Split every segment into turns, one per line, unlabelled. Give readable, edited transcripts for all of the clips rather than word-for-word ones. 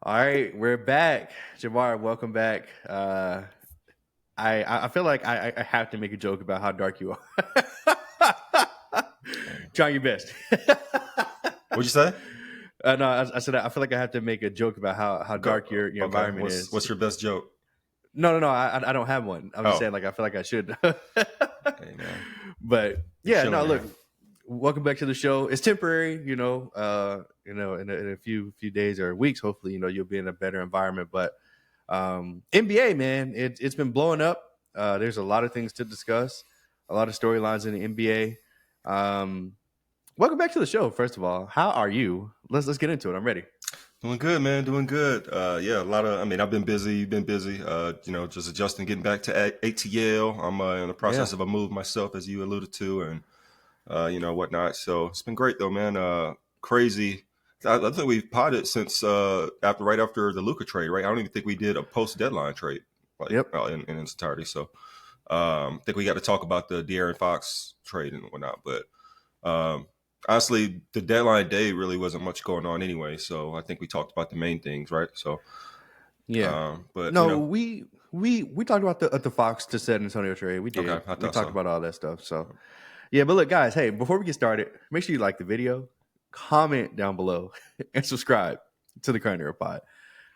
All right, we're back. Javar, welcome back. I feel like I have to make a joke about how dark you are. Trying your best.
What'd you say?
No, I said I feel like I have to make a joke about how dark your
Okay.
environment is.
What's your best joke?
No. I don't have one. I'm just
Oh,
saying, like I feel like I should.
hey man,
But
you're
yeah, no.
chilling
Look,
there.
welcome back to the show. It's temporary, in a few days or weeks, hopefully, you'll be in a better environment. But NBA, man, it's been blowing up. There's a lot of things to discuss, a lot of storylines in the NBA. Welcome back to the show. First of all, how are you? Let's get into it. I'm ready.
Doing good, man. Doing good. Yeah, a lot of. I mean, I've been busy. You've been busy. Just adjusting, getting back to ATL. I'm in the
Yeah.
process of a move myself, as you alluded to, and whatnot. So it's been great though, man. Crazy. I think we've potted since right after the Luka trade, right? I don't even think we did a post deadline trade, like
Yep.
in its entirety. So I think we got to talk about the De'Aaron Fox trade and whatnot, but. Um, Honestly, the deadline day really wasn't much going on anyway, so I think we talked about the main things, right? So,
Yeah.
but
No, we talked about the Fox to San Antonio trade. We
okay,
did.
I
We
thought
talked
so.
about all that stuff. So yeah, but look, guys, hey, before we get started, make sure you like the video, comment down below, and subscribe to the Current Era Pod.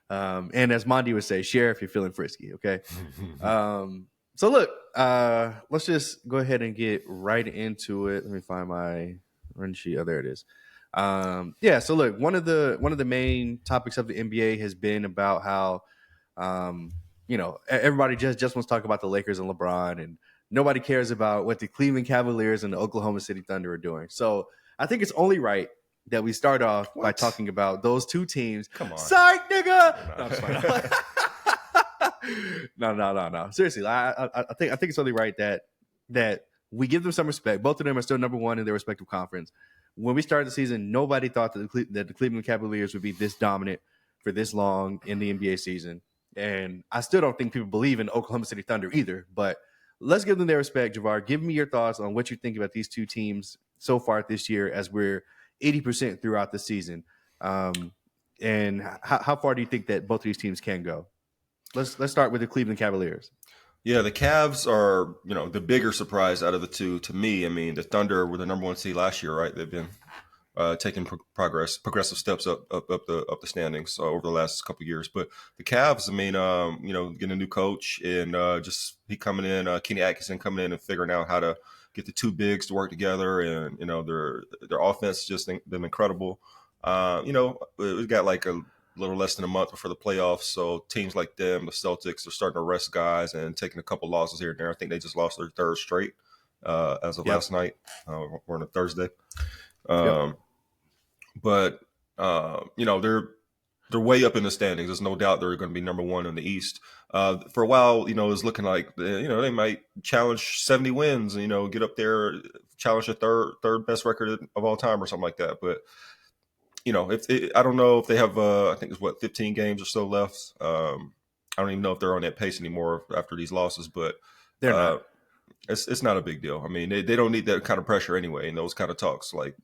And as Mondi would say, share if you're feeling frisky. Okay. So look, let's just go ahead and get right into it. Let me find my run sheet. Oh, there it is. Yeah. So look, one of the main topics of the NBA has been about how, everybody just wants to talk about the Lakers and LeBron, and nobody cares about what the Cleveland Cavaliers and the Oklahoma City Thunder are doing. So I think it's only right that we start off by
What?
talking about those two teams.
Come on.
Psych, nigga.
No.
No, I'm just playing. No. Seriously, I think it's only right that we give them some respect. Both of them are still number one in their respective conference. When we started the season, nobody thought that the Cleveland Cavaliers would be this dominant for this long in the NBA season. And I still don't think people believe in Oklahoma City Thunder either. But let's give them their respect, Javar. Give me your thoughts on what you think about these two teams so far this year, as we're 80% throughout the season. And how far do you think that both of these teams can go? Let's start with the Cleveland Cavaliers.
Yeah, the Cavs are, the bigger surprise out of the two to me. I mean, the Thunder were the number one seed last year, right? They've been taking progressive steps up the standings over the last couple of years. But the Cavs, I mean, getting a new coach and just he coming in, Kenny Atkinson coming in and figuring out how to get the two bigs to work together, and their offense just been incredible. We've got like a little less than a month before the playoffs, so teams like them, the Celtics, are starting to rest guys and taking a couple losses here and there. I think they just lost their third straight as of last night. We're on a Thursday. But they're way up in the standings. There's no doubt they're going to be number one in the East. For a while, it was looking like they might challenge 70 wins. Get up there, challenge the third best record of all time or something like that. But I don't know if they have. I think it's 15 games or so left. I don't even know if they're on that pace anymore after these losses. But
They're not.
It's not a big deal. I mean, they don't need that kind of pressure anyway in those kind of talks. Like,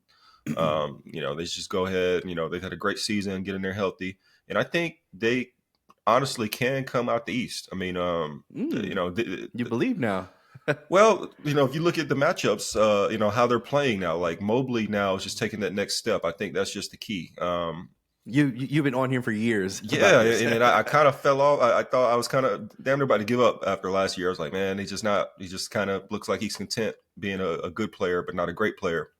they just go ahead. They've had a great season, get in there healthy, and I think they honestly can come out the East. I mean,
you believe now.
well, if you look at the matchups, how they're playing now, like Mobley now is just taking that next step. I think that's just the key.
You've been on him for years.
Yeah, and I kind of fell off. I thought I was kind of damn near about to give up after last year. I was like, man, he's just not. He just kind of looks like he's content being a good player, but not a great player.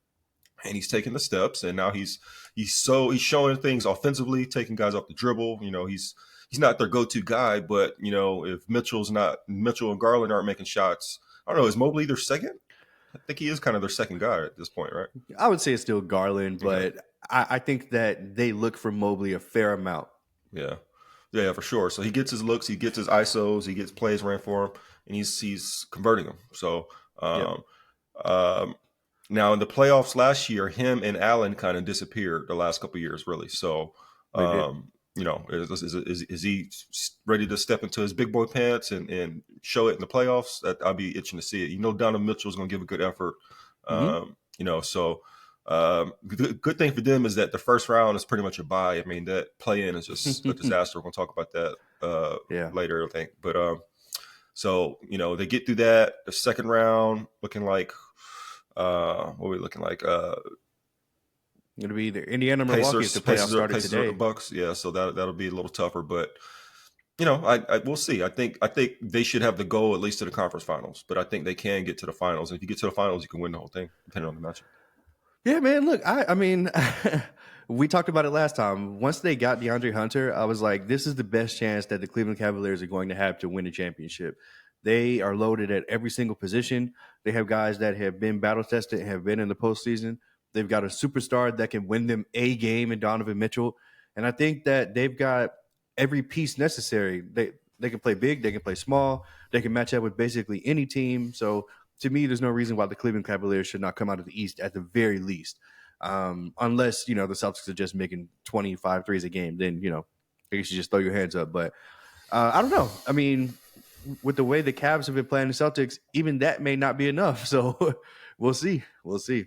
And he's taking the steps, and now he's showing things offensively, taking guys off the dribble. He's not their go-to guy, but if Mitchell and Garland aren't making shots, I don't know. Is Mobley their second? I think he is kind of their second guy at this point, right?
I would say it's still Garland, but I think that they look for Mobley a fair amount.
Yeah, for sure. So he gets his looks, he gets his ISOs, he gets plays ran for him, and he's converting them. So now in the playoffs last year, him and Allen kind of disappeared the last couple of years, really. So is he ready to step into his big boy pants and show it in the playoffs? I'll be itching to see it. Donovan Mitchell is going to give a good effort. So Good thing for them is that the first round is pretty much a bye. I mean, that play-in is just a disaster. We're going to talk about that
Yeah.
later, I think. But so, they get through that. The second round looking like, what are we looking like?
It'll be either Indiana or Milwaukee if the playoffs started
Pacers
today.
or the Bucks. Yeah, so that'll be a little tougher. But, we'll see. I think they should have the goal at least to the conference finals. But I think they can get to the finals. And if you get to the finals, you can win the whole thing, depending on the matchup.
Yeah, man. Look, I mean, we talked about it last time. Once they got DeAndre Hunter, I was like, this is the best chance that the Cleveland Cavaliers are going to have to win a championship. They are loaded at every single position. They have guys that have been battle tested and have been in the postseason. They've got a superstar that can win them a game in Donovan Mitchell. And I think that they've got every piece necessary. They can play big, they can play small, they can match up with basically any team. So to me, there's no reason why the Cleveland Cavaliers should not come out of the East at the very least. Unless, the Celtics are just making 25 threes a game, then, I guess you just throw your hands up. But I don't know. I mean, with the way the Cavs have been playing the Celtics, even that may not be enough. So we'll see. We'll see.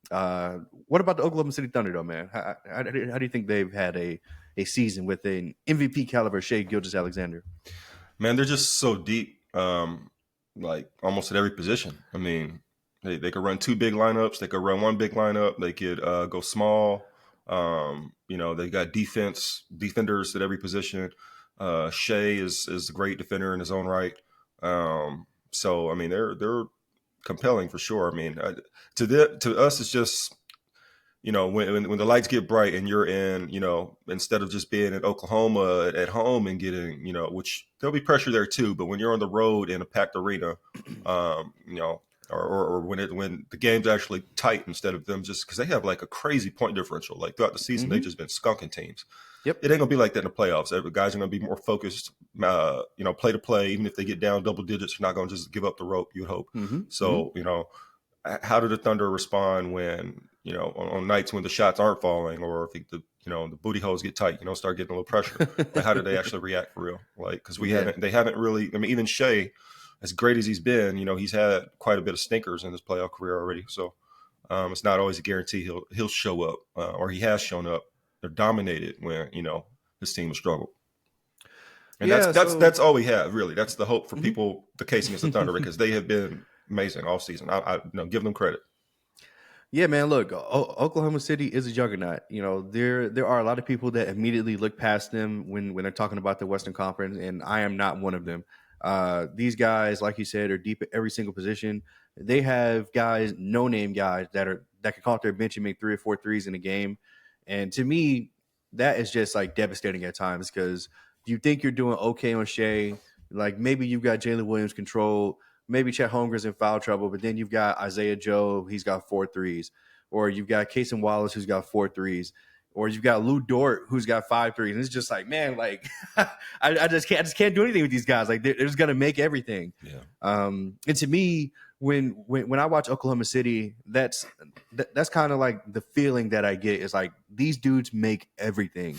What about the Oklahoma City Thunder, though, man? How do you think they've had a season with an MVP caliber Shai Gilgeous-Alexander?
Man, they're just so deep, like almost at every position. I mean, they could run two big lineups. They could run one big lineup. They could go small. They got defenders at every position. Shai is a great defender in his own right. So I mean, they're compelling for sure. I mean, to us, it's just when the lights get bright and you're in, instead of just being in Oklahoma at home and getting, which there'll be pressure there too, but when you're on the road in a packed arena, or when the game's actually tight instead of them just because they have like a crazy point differential, like throughout the season, they've just been skunking teams.
Yep.
It ain't gonna be like that in the playoffs. Every guys are gonna be more focused, play to play. Even if they get down double digits, you're not gonna just give up the rope. You would hope. So how do the Thunder respond when on nights when the shots aren't falling, or if the booty holes get tight, start getting a little pressure? Like, how do they actually react for real? Like, because they haven't really. I mean, even Shai, as great as he's been, he's had quite a bit of stinkers in his playoff career already. So it's not always a guarantee he'll show up, or he has shown up. They're dominated when his team has struggled, and that's all we have really. That's the hope for people. The case against the Thunder because they have been amazing all season. I give them credit.
Yeah, man. Look, Oklahoma City is a juggernaut. There are a lot of people that immediately look past them when they're talking about the Western Conference, and I am not one of them. These guys, like you said, are deep at every single position. They have guys, no-name guys that can call up their bench and make 3 or 4 threes in a game. And to me, that is just like devastating at times because you think you're doing okay on Shai. Like maybe you've got Jalen Williams controlled. Maybe Chet Holmgren's in foul trouble, but then you've got Isaiah Joe. He's got 4 threes. Or you've got Cason Wallace, who's got 4 threes. Or you've got Lou Dort, who's got 5 threes. And it's just like, man, like I just can't do anything with these guys. Like they're just gonna make everything.
Yeah.
And to me, when I watch Oklahoma City, that's kind of like the feeling that I get is like these dudes make everything.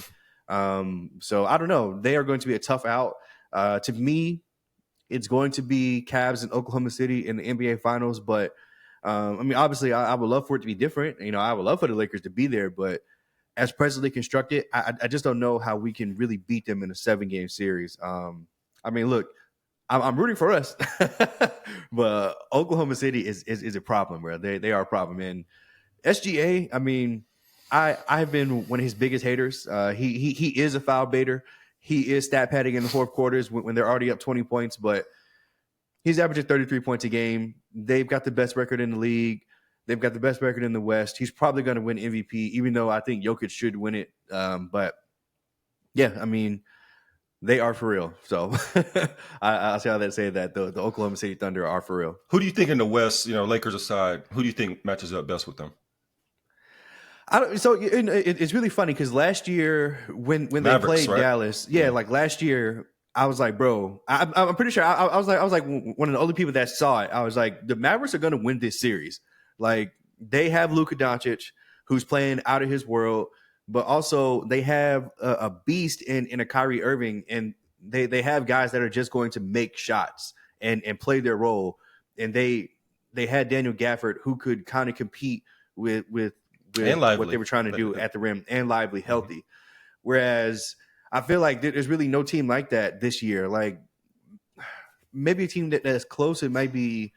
So I don't know. They are going to be a tough out. To me, it's going to be Cavs and Oklahoma City in the NBA Finals. But I mean, obviously, I would love for it to be different. I would love for the Lakers to be there. But as presently constructed, I just don't know how we can really beat them in a 7-game series. I mean, look, I'm rooting for us, but Oklahoma City is a problem, bro. They are a problem. And SGA, I mean, I've been one of his biggest haters. He is a foul baiter. He is stat padding in the fourth quarters when they're already up 20 points, but he's averaging 33 points a game. They've got the best record in the league. They've got the best record in the West. He's probably going to win MVP, even though I think Jokic should win it. But yeah, I mean, they are for real. So I'll see how they say that the Oklahoma City Thunder are for real.
Who do you think in the West, Lakers aside, who do you think matches up best with them?
It's really funny because last year when
Mavericks,
they played Dallas, like last year, I was like, bro, I'm pretty sure I was like one of the only people that saw it. I was like, the Mavericks are going to win this series. Like they have Luka Doncic, who's playing out of his world, but also they have a beast in a Kyrie Irving, and they have guys that are just going to make shots and play their role. And they had Daniel Gafford, who could kind of compete with with what they were trying to do at the rim, and Lively healthy. Whereas I feel like there's really no team like that this year. Like maybe a team that's close, it might be,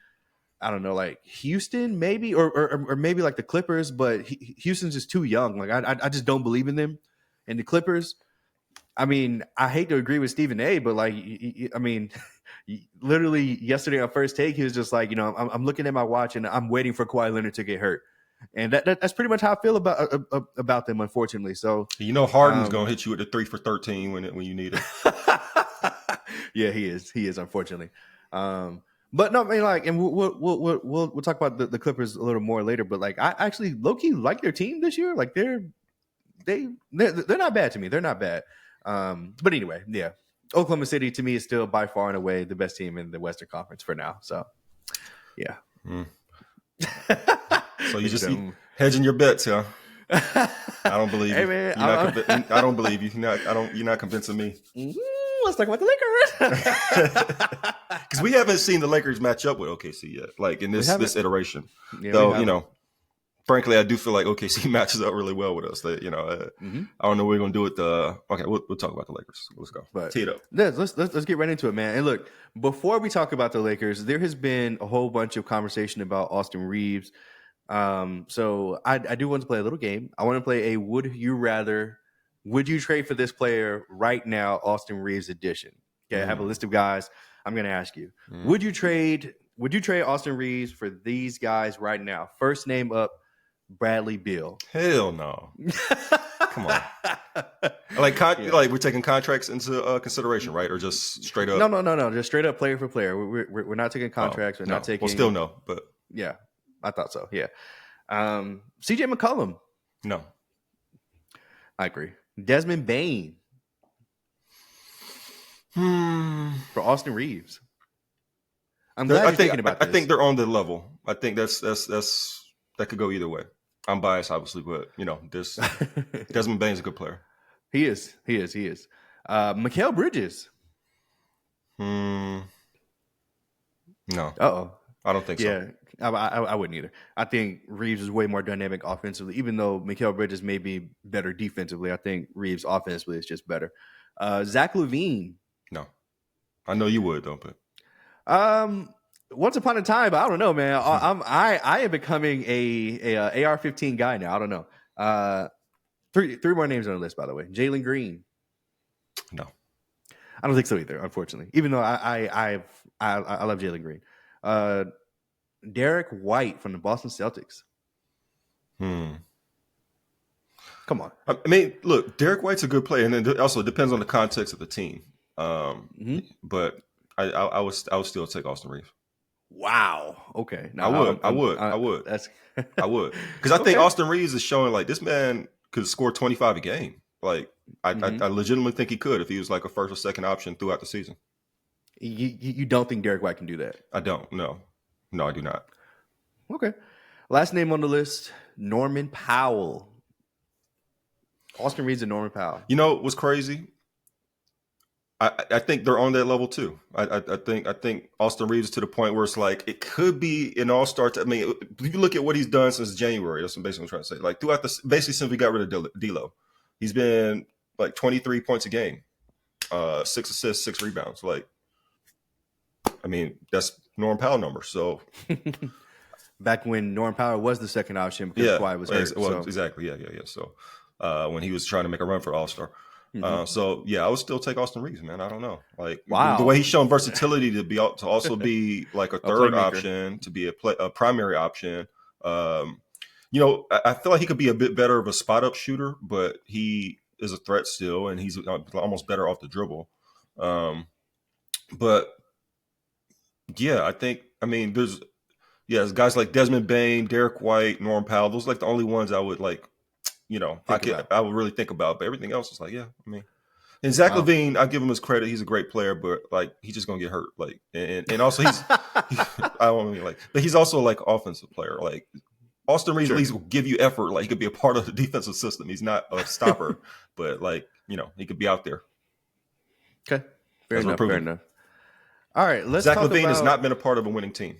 I don't know, like Houston maybe, or maybe like the Clippers, but Houston's just too young. Like I just don't believe in them. And the Clippers, I mean, I hate to agree with Stephen A, but like, I mean, literally yesterday on First Take, he was just like, I'm looking at my watch and I'm waiting for Kawhi Leonard to get hurt. And that's pretty much how I feel about them, unfortunately. So
Harden's gonna hit you with the 3 for 13 when you need it.
Yeah, he is unfortunately. But no, I mean, like, and we'll talk about the Clippers a little more later. But like, I actually low-key like their team this year. Like they're not bad to me. They're not bad. But anyway, yeah, Oklahoma City to me is still by far and away the best team in the Western Conference for now. So yeah.
So you just hedging your bets, huh? I don't believe
hey,
you.
Man,
I don't believe you. You're not convincing me.
Let's talk about the Lakers.
Because we haven't seen the Lakers match up with OKC yet, like in this iteration.
Yeah,
though, frankly, I do feel like OKC matches up really well with us. I don't know what we're gonna do with the. Okay, we'll talk about the Lakers. Let's go.
But
tee it up.
Let's get right into it, man. And look, before we talk about the Lakers, there has been a whole bunch of conversation about Austin Reeves. So I do want to play a little game. I want to play a Would you trade for this player right now, Austin Reeves edition? Okay, I have a list of guys I'm going to ask you. Would you trade Austin Reeves for these guys right now? First name up, Bradley Beal.
Hell no. Come on. Like we're taking contracts into consideration, right? Or just straight up?
No. Just straight up player for player. We're not taking contracts. We're not taking.
Well, still no, but
yeah, I thought so. Yeah. CJ McCollum.
No.
I agree. Desmond Bane. For Austin Reeves. I'm glad you're thinking about this.
I think they're on the level. I think that could go either way. I'm biased, obviously, but this Desmond Bane's a good player.
He is. Mikal Bridges.
No.
Uh-oh.
I don't think so.
Yeah, I wouldn't either. I think Reeves is way more dynamic offensively, even though Mikal Bridges may be better defensively. I think Reeves offensively is just better. Zach LaVine.
No. I know you would, though, but.
Once upon a time, I don't know, man. I am becoming a AR-15 guy now. I don't know. Three more names on the list, by the way. Jalen Green.
No.
I don't think so either, unfortunately. Even though I love Jalen Green. Derek White from the Boston Celtics. Come on.
I mean, look, Derek White's a good player, and it also depends on the context of the team. But I would still take Austin Reeves.
Wow. Okay.
I would.
I would.
Because I think Austin Reeves is showing like this man could score 25 a game. Like I legitimately think he could if he was like a first or second option throughout the season.
You don't think Derek White can do that?
I don't. No, I do not.
Okay. Last name on the list, Norman Powell. Austin Reeves and Norman Powell.
You know what's crazy? I think they're on that level too. I think Austin Reeves is to the point where it's like it could be an all-star. I mean, if you look at what he's done since January, that's basically what I'm trying to say. Like throughout basically since we got rid of D'Lo, he's been like 23 points a game, 6 assists, 6 rebounds. Like, I mean, that's Norman Powell numbers. So
back when Norman Powell was the second option because Kawhi was hurt.
Well, exactly. Yeah. So when he was trying to make a run for All-Star. So yeah, I would still take Austin Reeves, man. I don't know, like the way he's shown versatility to also be like a third option, to be a primary option. I feel like he could be a bit better of a spot up shooter, but he is a threat still, and he's almost better off the dribble. But yeah, there's guys like Desmond Bane, Derek White, Norm Powell. Those are like the only ones I would like. I would really think about, but everything else is like, yeah, I mean, and Zach LaVine, I give him his credit. He's a great player, but like, he's just going to get hurt. Like, and also but he's also like offensive player. Like Austin Reeves at least will give you effort. Like he could be a part of the defensive system. He's not a stopper, but like, he could be out there.
Okay. Fair enough. All right.
Zach LaVine has not been a part of a winning team.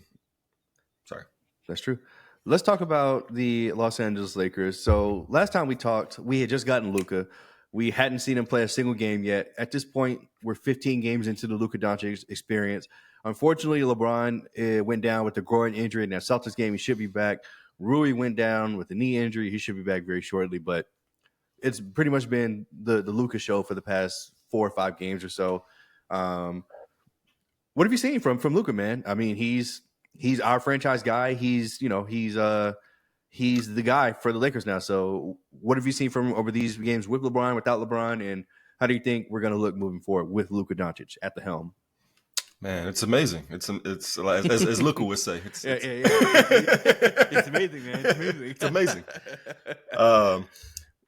Sorry.
That's true. Let's talk about the Los Angeles Lakers. So last time we talked, we had just gotten Luka. We hadn't seen him play a single game yet. At this point, we're 15 games into the Luka Doncic experience. Unfortunately, LeBron went down with a groin injury in that Celtics game. He should be back. Rui went down with a knee injury. He should be back very shortly. But it's pretty much been the Luka show for the past 4 or 5 games or so. What have you seen from Luka, man? I mean, he's our franchise guy. He's the guy for the Lakers now. So what have you seen from him over these games with LeBron, without LeBron, and how do you think we're going to look moving forward with Luka Doncic at the helm?
Man, it's amazing. It's like, as Luka would say. It's
amazing, man. It's amazing.
It's amazing.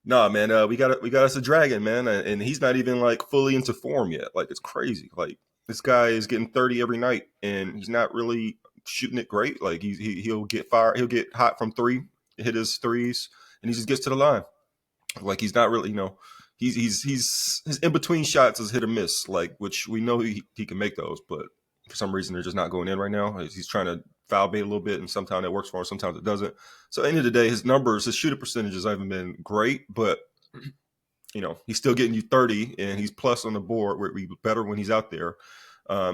No, man, we got us a dragon, man, and he's not even like fully into form yet. Like, it's crazy. Like, this guy is getting 30 every night, and he's not really shooting it great. Like, he'll get fired, he'll get hot from three, hit his threes, and he just gets to the line. Like, he's not really, he's his in between shots is hit or miss. Like, which we know he can make those, but for some reason they're just not going in right now. He's trying to foul bait a little bit, and sometimes that works for him, sometimes it doesn't. So at the end of the day, his shooting percentages haven't been great, but he's still getting you 30, and he's plus on the board where he's better when he's out there.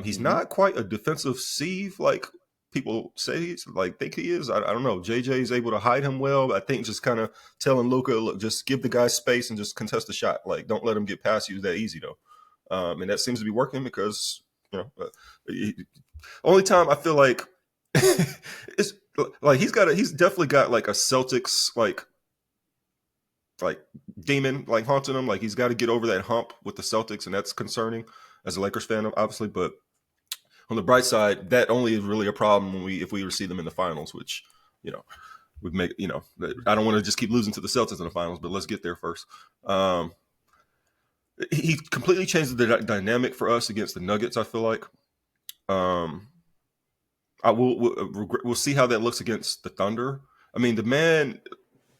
He's not quite a defensive sieve like people say he's think he is. I don't know. JJ is able to hide him well. I think just kind of telling Luka, look, just give the guy space and just contest the shot. Like, don't let him get past you that easy though. And that seems to be working because only time I feel like it's like he's definitely got like a Celtics like demon like haunting him. Like, he's got to get over that hump with the Celtics, and that's concerning as a Lakers fan, obviously. But on the bright side, that only is really a problem if we see them in the finals, which would make I don't want to just keep losing to the Celtics in the finals, but let's get there first. He completely changed the dynamic for us against the Nuggets. I feel like we'll see how that looks against the Thunder. I mean, the man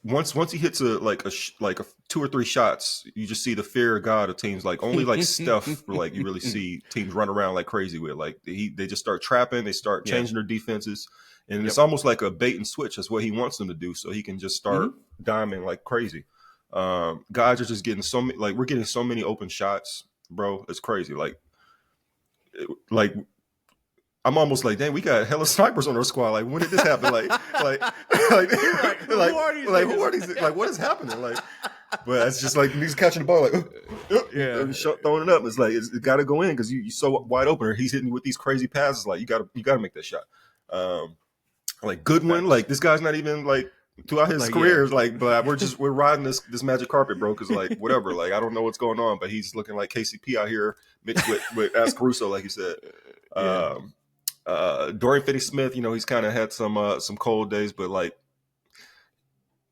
once he hits a 2 or 3 shots, you just see the fear of God of teams. Like, only like Steph, like, you really see teams run around like crazy with. Like, they just start trapping, they start changing their defenses, and it's almost like a bait and switch. That's what he wants them to do, so he can just start diming like crazy. Guys are just getting so many. Like, we're getting so many open shots, bro. It's crazy. Like I'm almost like, dang, we got hella snipers on our squad. Like, when did this happen? Who are these? Like, what is happening? Like, but it's just like he's catching the ball, like, throwing it up. It's like it's got to go in because you're so wide open. Or he's hitting you with these crazy passes. Like, you got to make that shot. Like Goodwin, like, this guy's not even like throughout his career. But we're riding this magic carpet, bro. Because like whatever, like, I don't know what's going on, but he's looking like KCP out here mixed with As Caruso, like you said. Dorian Finney-Smith, he's kind of had some cold days, but like,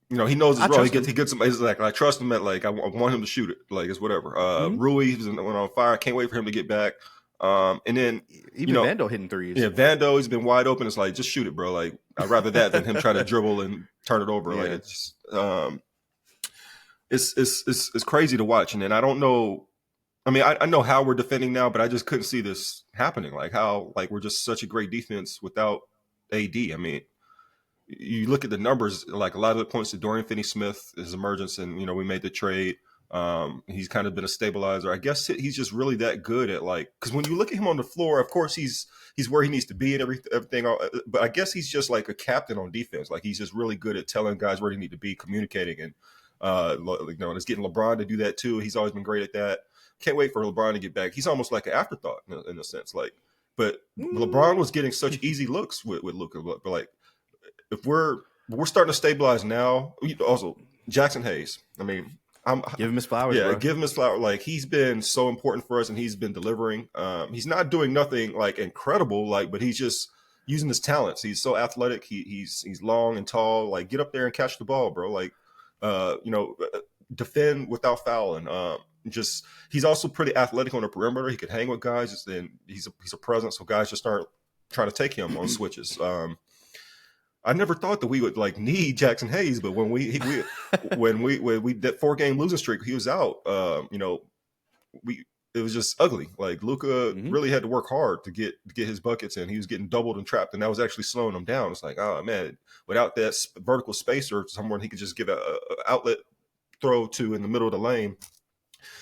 he knows his role. He gets some. He's like, I trust him. At like, I want him to shoot it. Like, it's whatever. Rui went on fire. I can't wait for him to get back. And then
even Vando hitting threes.
Yeah, Vando, he's been wide open. It's like, just shoot it, bro. Like, I'd rather that than him trying to dribble and turn it over. Like, it's crazy to watch. And then I don't know. I mean, I know how we're defending now, but I just couldn't see this happening. Like, how, like, we're just such a great defense without AD. I mean, you look at the numbers, like, a lot of it points to Dorian Finney-Smith, his emergence, and, we made the trade. He's kind of been a stabilizer. I guess he's just really that good at, like, because when you look at him on the floor, of course, he's where he needs to be and everything. But I guess he's just like a captain on defense. Like, he's just really good at telling guys where they need to be, communicating. And, it's getting LeBron to do that, too. He's always been great at that. Can't wait for LeBron to get back. He's almost like an afterthought in a sense. Like, but LeBron was getting such easy looks with Luka. But like, if we're starting to stabilize now. Also, Jackson Hayes. I mean,
give him his flowers.
Yeah,
bro.
Give him his flowers. Like, he's been so important for us, and he's been delivering. He's not doing nothing like incredible, like, but he's just using his talents. He's so athletic. He's long and tall. Like, get up there and catch the ball, bro. Like, defend without fouling. He's also pretty athletic on the perimeter. He could hang with guys, and he's a presence, so guys just aren't trying to take him on switches. I never thought that we would like need Jackson Hayes, but when we that 4-game losing streak, he was out. it was just ugly. Like Luka really had to work hard to get his buckets in. He was getting doubled and trapped, and that was actually slowing him down. It's like, oh man, without that vertical spacer, someone he could just give a outlet throw to in the middle of the lane,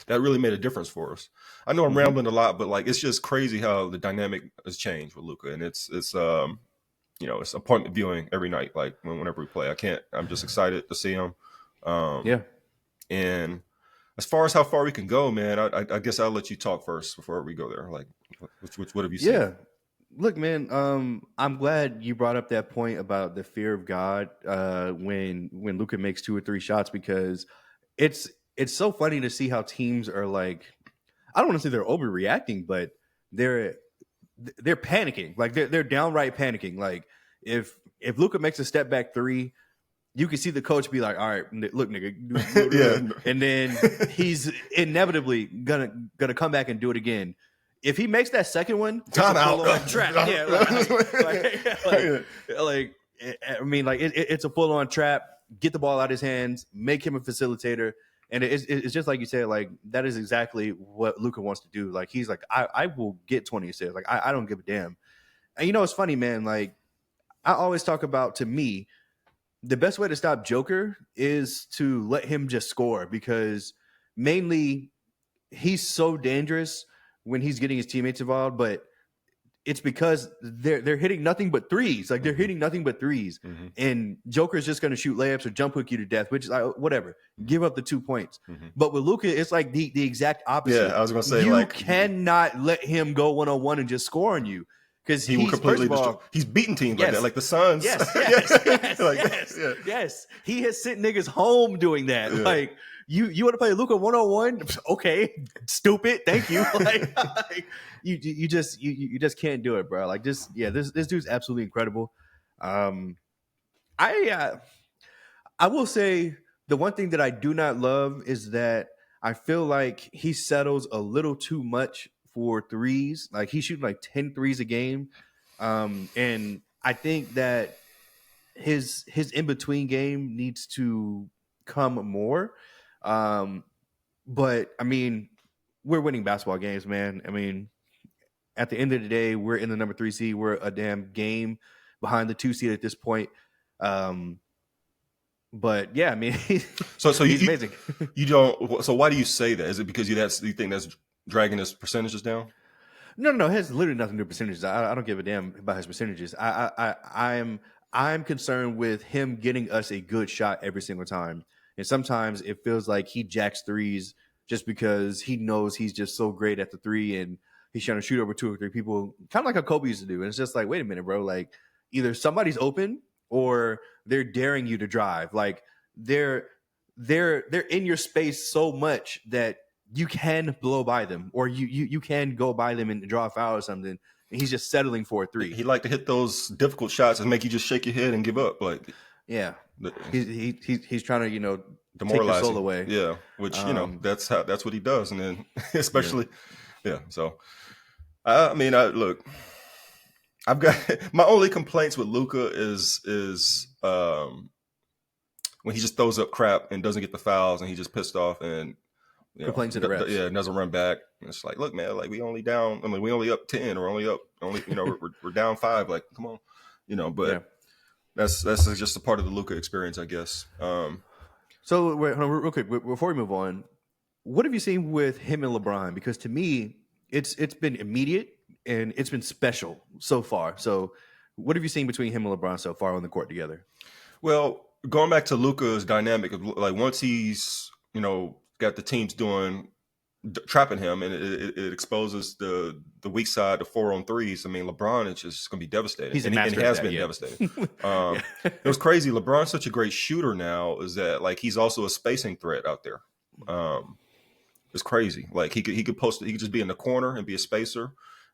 that really made a difference for us. I know I'm rambling a lot, but like it's just crazy how the dynamic has changed with Luka, and it's it's appointment viewing every night. Like whenever we play, I'm just excited to see him. And as far as how far we can go, man, I guess I'll let you talk first before we go there. Like, what have you seen?
Yeah. Look, man, I'm glad you brought up that point about the fear of God when Luka makes 2 or 3 shots, because it's so funny to see how teams are like, I don't want to say they're overreacting, but they're panicking. Like they're downright panicking. Like if Luka makes a step back 3, you can see the coach be like, all right, look, nigga. And then he's inevitably gonna come back and do it again. If he makes that second one,
time out.
Trap. Yeah, I mean, like it's a full-on trap. Get the ball out of his hands, make him a facilitator. And it's just like you said, like that is exactly what Luka wants to do. Like he's like, I will get 20 assists. Like I don't give a damn. And it's funny, man. Like I always talk about, to me, the best way to stop Joker is to let him just score, because mainly he's so dangerous when he's getting his teammates involved, but it's because they're hitting nothing but threes. Like they're hitting nothing but threes. And Joker's just going to shoot layups or jump hook you to death, which is like, whatever. Give up the 2 points. But with Luka, it's like the exact opposite.
Yeah, I was going to say,
you cannot let him go 1-on-1 and just score on you. Because
he will completely destroy. He's beating teams like that, like the Suns.
Yes. He has sent niggas home doing that. Yeah. Like you want to play Luka 1-on-1? Okay, stupid. Thank you. You just can't do it, bro. Like this dude's absolutely incredible. I will say the one thing that I do not love is that I feel like he settles a little too much for threes. Like he's shooting like 10 threes a game. And I think that his in-between game needs to come more. But I mean, we're winning basketball games, man. I mean, at the end of the day, we're in the number 3 seed. We're a damn game behind the 2 seed at this point. But yeah, I mean,
so
he's amazing.
You don't. So why do you say that? Is it because you think that's dragging his percentages down?
No. It has literally nothing to do with percentages. I don't give a damn about his percentages. I'm concerned with him getting us a good shot every single time. And sometimes it feels like he jacks threes just because he knows he's just so great at the 3 and he's trying to shoot over 2 or 3 people, kind of like how Kobe used to do. And it's just like, wait a minute, bro. Like either somebody's open or they're daring you to drive. Like they're in your space so much that you can blow by them, or you can go by them and draw a foul or something. And he's just settling for a 3.
He like to hit those difficult shots and make you just shake your head and give up. Like,
yeah, he's trying to
demoralize
take your soul away.
Yeah, which that's what he does, and then especially So, I mean, look, I've got my only complaints with Luka is when he just throws up crap and doesn't get the fouls, and he just pissed off and
complains to the refs.
Yeah, doesn't run back. And it's like, look, man, like we only down. I mean, we only up 10, or we're down 5. Like, come on, but. Yeah. That's just a part of the Luka experience, I guess.
So, wait, hold on, real quick, before we move on, what have you seen with him and LeBron? Because to me, it's been immediate and it's been special so far. So, what have you seen between him and LeBron so far on the court together?
Well, going back to Luka's dynamic, like once he's got the teams trapping him, and it exposes the weak side, the 4-on-3s. I mean, LeBron is just going to be devastating.
He
has been devastating. It was crazy. LeBron's such a great shooter now, is that like he's also a spacing threat out there. It's crazy. Like he could post. He could just be in the corner and be a spacer.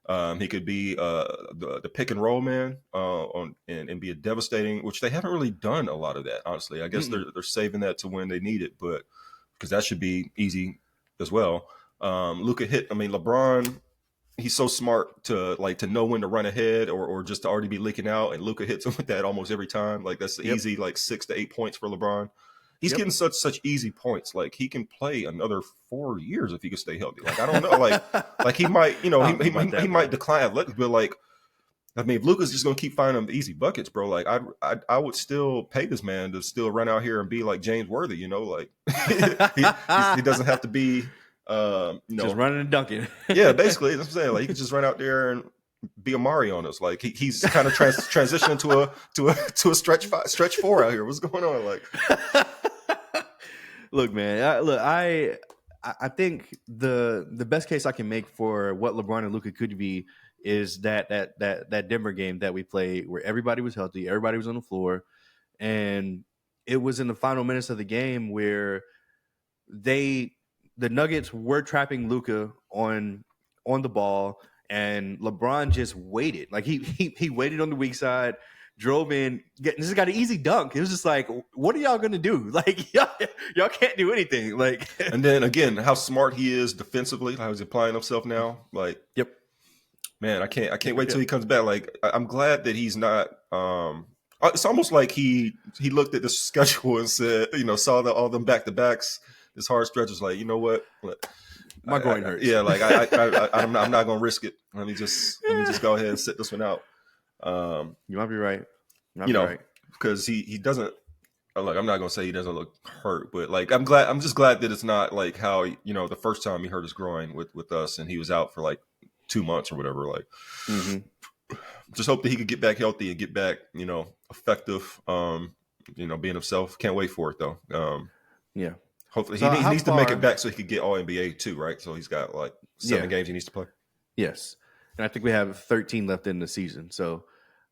He could be the pick and roll man and be a devastating, which they haven't really done a lot of that, honestly. I guess they're saving that to when they need it, but because that should be easy as well. Luka LeBron, he's so smart to know when to run ahead or just to already be leaking out, and Luka hits him with that almost every time. Like that's the easy 6 to 8 points for LeBron. he's getting such easy points. Like he can play another 4 years if he can stay healthy. Like I don't know. Like he might, he might decline athletics, but like I mean, if Luka's just gonna keep finding them easy buckets, bro, like I would still pay this man to still run out here and be like James Worthy, you know, like he doesn't have to be,
just running and dunking.
Yeah, basically, that's what I'm saying. Like he can just run out there and be a Mario on us. Like he's kind of transitioning to a stretch four out here. What's going on? Like,
look, man, I think the best case I can make for what LeBron and Luka could be is that Denver game that we played where everybody was healthy, everybody was on the floor, and it was in the final minutes of the game where the Nuggets were trapping Luka on the ball, and LeBron just waited. Like he waited on the weak side, drove in, this got an easy dunk. It was just like, what are y'all gonna do? Like y'all can't do anything. Like,
and then again, how smart he is defensively, how he's applying himself now. Like,
yep.
Man, I can't wait till he comes back. Like, I'm glad that he's not. It's almost like he looked at the schedule and said, saw all them back to backs, this hard stretch is like, you know what,
my groin hurts.
Yeah, like I'm not going to risk it. Let me just go ahead and sit this one out.
You might be right.
Because he doesn't. Like, I'm not going to say he doesn't look hurt, but like I'm just glad that it's not like how the first time he hurt his groin with us and he was out for like 2 months or whatever. Like, just hope that he could get back healthy and get back, effective. Being himself. Can't wait for it though.
Yeah.
Hopefully he needs to make it back so he could get All NBA too, right? So he's got like 7 games he needs to play.
Yes, and I think we have 13 left in the season. So,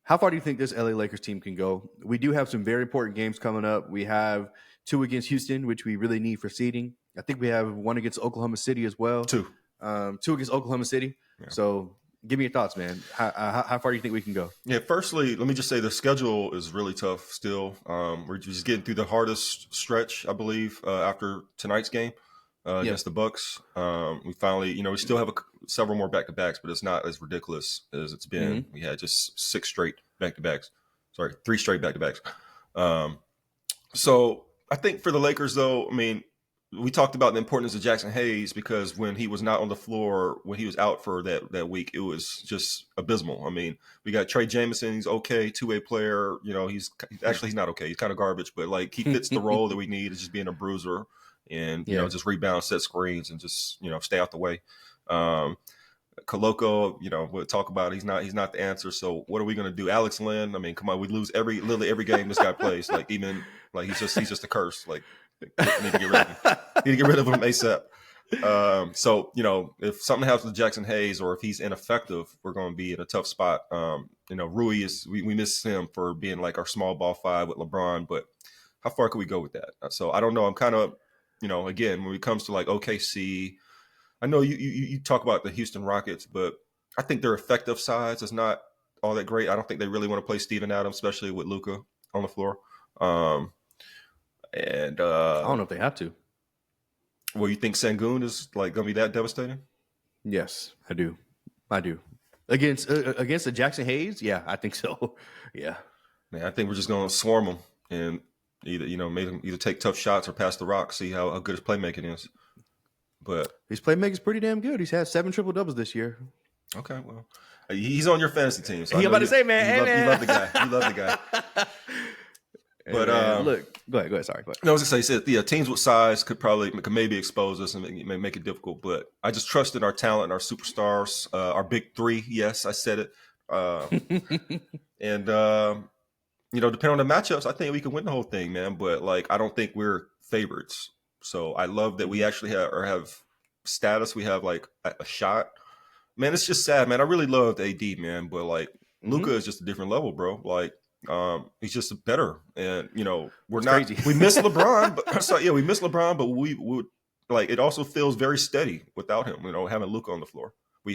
how far do you think this LA Lakers team can go? We do have some very important games coming up. We have 2 against Houston, which we really need for seeding. I think we have 1 against Oklahoma City as well.
2
against Oklahoma City. Yeah. So give me your thoughts, man. How far do you think we can go?
Yeah, firstly, let me just say the schedule is really tough still. We're just getting through the hardest stretch, I believe, after tonight's game against the Bucks. We finally, we still have several more back-to-backs, but it's not as ridiculous as it's been. We had just 6 straight back-to-backs. Sorry, 3 straight back-to-backs. So I think for the Lakers, though, I mean, we talked about the importance of Jackson Hayes because when he was not on the floor, when he was out for that week, it was just abysmal. I mean, we got Trey Jameson. He's okay, 2-way player. He's not okay. He's kind of garbage, but like he fits the role that we need. It's just being a bruiser and, just rebound, set screens and just, stay out the way. Koloko, we'll talk about it. He's not the answer. So what are we going to do? Alex Len, I mean, come on, we lose literally every game this guy plays. Like even like he's just a curse. Like, need to get rid of him ASAP. So, if something happens to Jackson Hayes or if he's ineffective, we're going to be in a tough spot. Rui we miss him for being like our small ball 5 with LeBron, but how far can we go with that? So I don't know. I'm kind of, again, when it comes to like OKC, I know you talk about the Houston Rockets, but I think their effective size is not all that great. I don't think they really want to play Steven Adams, especially with Luka on the floor. And
I don't know if they have to.
Well, you think Sengun is like going to be that devastating?
Yes, I do. Against the Jackson Hayes, yeah, I think so. Yeah,
man, I think we're just going to swarm him and make him either take tough shots or pass the rock. See how good his playmaking is. But
his playmaking's pretty damn good. He's had 7 triple doubles this year.
Okay, well, he's on your fantasy team. So
you about to say, man,
you love the guy. You love the guy. But
look, go ahead. Sorry, go ahead.
No, I was gonna say, teams with size could maybe expose us and make it difficult. But I just trust in our talent, our superstars, our big 3. Yes, I said it. And depending on the matchups, I think we can win the whole thing, man. But like, I don't think we're favorites. So I love that we actually have status. We have like a shot. Man, it's just sad, man. I really loved AD, man, but like Luka is just a different level, bro. Like. He's just better, and we're not. Crazy. We miss LeBron, but we miss LeBron, but we would like it. Also feels very steady without him. Having Luka on the floor, I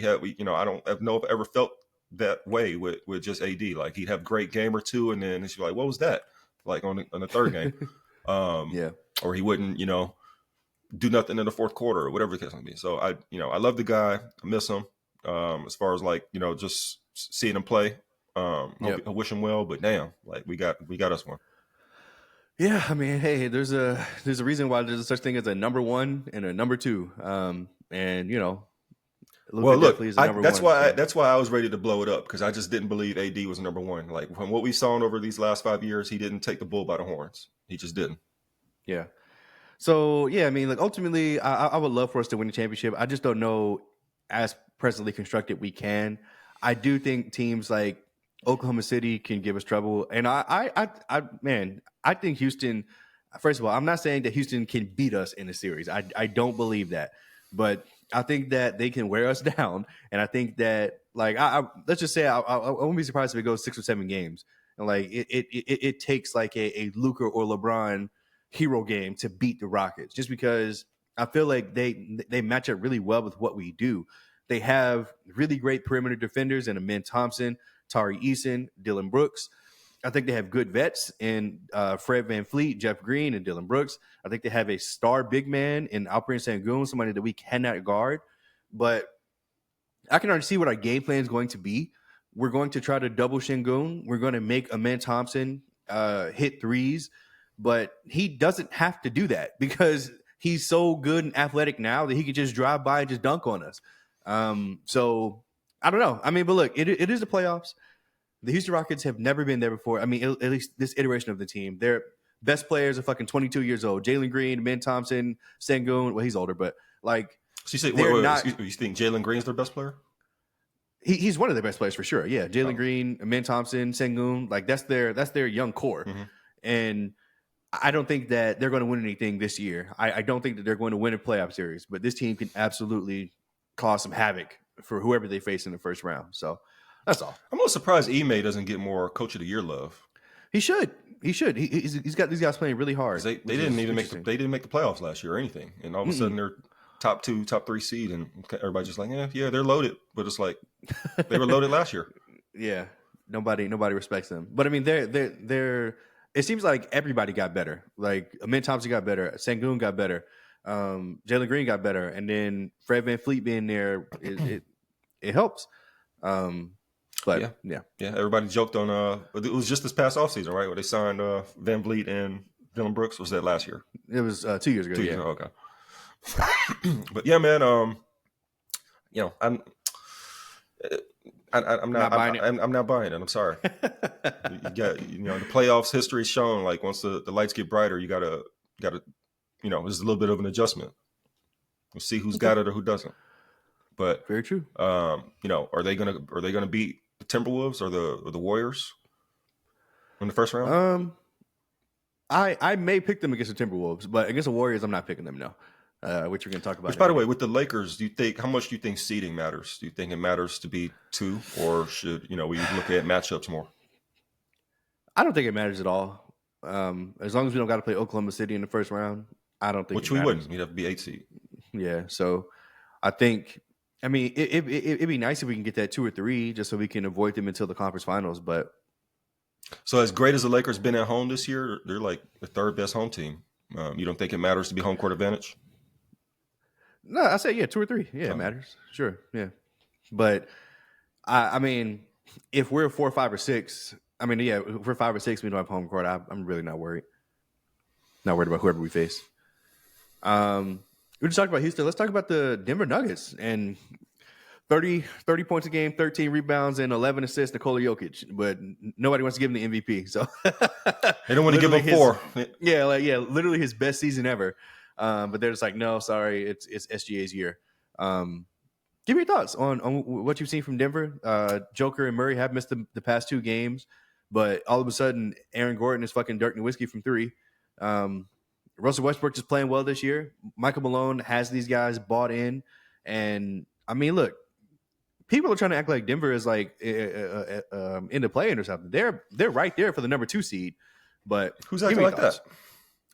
don't know if I ever felt that way with just AD. Like he'd have a great game or 2, and then it's like, what was that? Like on the third game, or he wouldn't, do nothing in the fourth quarter or whatever the case may be. So I love the guy. I miss him. As far as like just seeing him play. I wish him well, but damn, like we got us one.
Yeah, I mean, hey, there's a reason why there's such thing as a number one and a number two. And Luka
Well,
definitely
look,
is a number one. So
that's why I was ready to blow it up because I just didn't believe AD was number one. Like from what we saw over these last 5 years, he didn't take the bull by the horns. He just didn't.
yeah. So yeah, I mean, like ultimately, I would love for us to win the championship. I just don't know, as presently constructed, we can. I do think teams like Oklahoma City can give us trouble, and man, I think Houston. First of all, I'm not saying that Houston can beat us in a series. I don't believe that, but I think that they can wear us down, and I think that like let's just say I won't be surprised if it goes 6 or 7 games, and like it takes like a Luka or LeBron hero game to beat the Rockets, just because I feel like they match up really well with what we do. They have really great perimeter defenders in Amen Thompson, Tari Eason, Dylan Brooks. I think they have good vets in Fred VanVleet, Jeff Green, and Dylan Brooks. I think they have a star big man in Alperen Sengun, somebody that we cannot guard. But I can already see what our game plan is going to be. We're going to try to double Sengun. We're going to make Amen Thompson hit threes, but he doesn't have to do that because he's so good and athletic now that he can just drive by and just dunk on us. So I don't know. I mean, but look, it is the playoffs. The Houston Rockets have never been there before. I mean, at least this iteration of the team. Their best players are fucking 22 years old. Jalen Green, Ben Thompson, Sengun. Well, he's older, but like
So you say, excuse me, you think Jalen Green's their best player?
he's one of their best players for sure. Yeah, Jalen Green, Ben Thompson, Sengun. Like that's their young core.
Mm-hmm.
And I don't think that they're going to win anything this year. I don't think that they're going to win a playoff series, but this team can absolutely cause some havoc for whoever they face in the first round. So that's all.
I'm a little surprised Ime doesn't get more Coach of the Year love.
He should. He's got these guys playing really hard.
They didn't even make the playoffs last year or anything, and all of a sudden they're top 2, top 3 seed, and everybody's just like, yeah, they're loaded, but it's like they were loaded last year.
Yeah, nobody respects them. But I mean, they're. It seems like everybody got better. Like Amen Thompson got better, Sengun got better, Jalen Green got better, and then Fred VanVleet being there, it helps. But yeah.
Everybody joked on. It was just this past offseason, right? Where they signed VanVleet and Dylan Brooks. Was that last year?
It was 2 years ago.
2 years ago. Okay. But yeah, man. I'm not buying it. I'm not buying it. I'm sorry. You got, the playoffs history is shown. Like once the lights get brighter, you gotta, there's a little bit of an adjustment. We'll see who's got it or who doesn't. But
very true.
Are they gonna beat the Timberwolves or the Warriors in the first round?
I may pick them against the Timberwolves, but against the Warriors, I'm not picking them. No. Which we're going to talk about.
Which, by the way, with the Lakers, how much do you think seeding matters? Do you think it matters to be 2, or should we look at matchups more?
I don't think it matters at all. As long as we don't got to play Oklahoma City in the first round, I don't think.
Which we wouldn't. We'd have to be 8 seed.
Yeah, so I think. I mean, it'd be nice if we can get that 2 or 3, just so we can avoid them until the conference finals. But
so, as great as the Lakers been at home this year, they're like the 3rd best home team. You don't think it matters to be home court advantage?
No, I say 2 or 3. Yeah, it matters. Sure, yeah. But I mean, if we're 4, 5, or 6, I mean, yeah, if we're 5 or 6, we don't have home court. I'm really not worried. Not worried about whoever we face. We just talked about Houston. Let's talk about the Denver Nuggets and 30 points a game, 13 rebounds, and 11 assists. Nikola Jokic, but nobody wants to give him the MVP. So
they don't want to give him 4.
Literally his best season ever. But they're just like, no, sorry, it's SGA's year. Give me your thoughts on what you've seen from Denver. Joker and Murray have missed the past 2 games, but all of a sudden, Aaron Gordon is fucking Dirk Nowitzki from 3. Russell Westbrook is playing well this year. Michael Malone has these guys bought in, and I mean, look, people are trying to act like Denver is like into playing or something. They're right there for the number 2 seed. But
who's acting like that?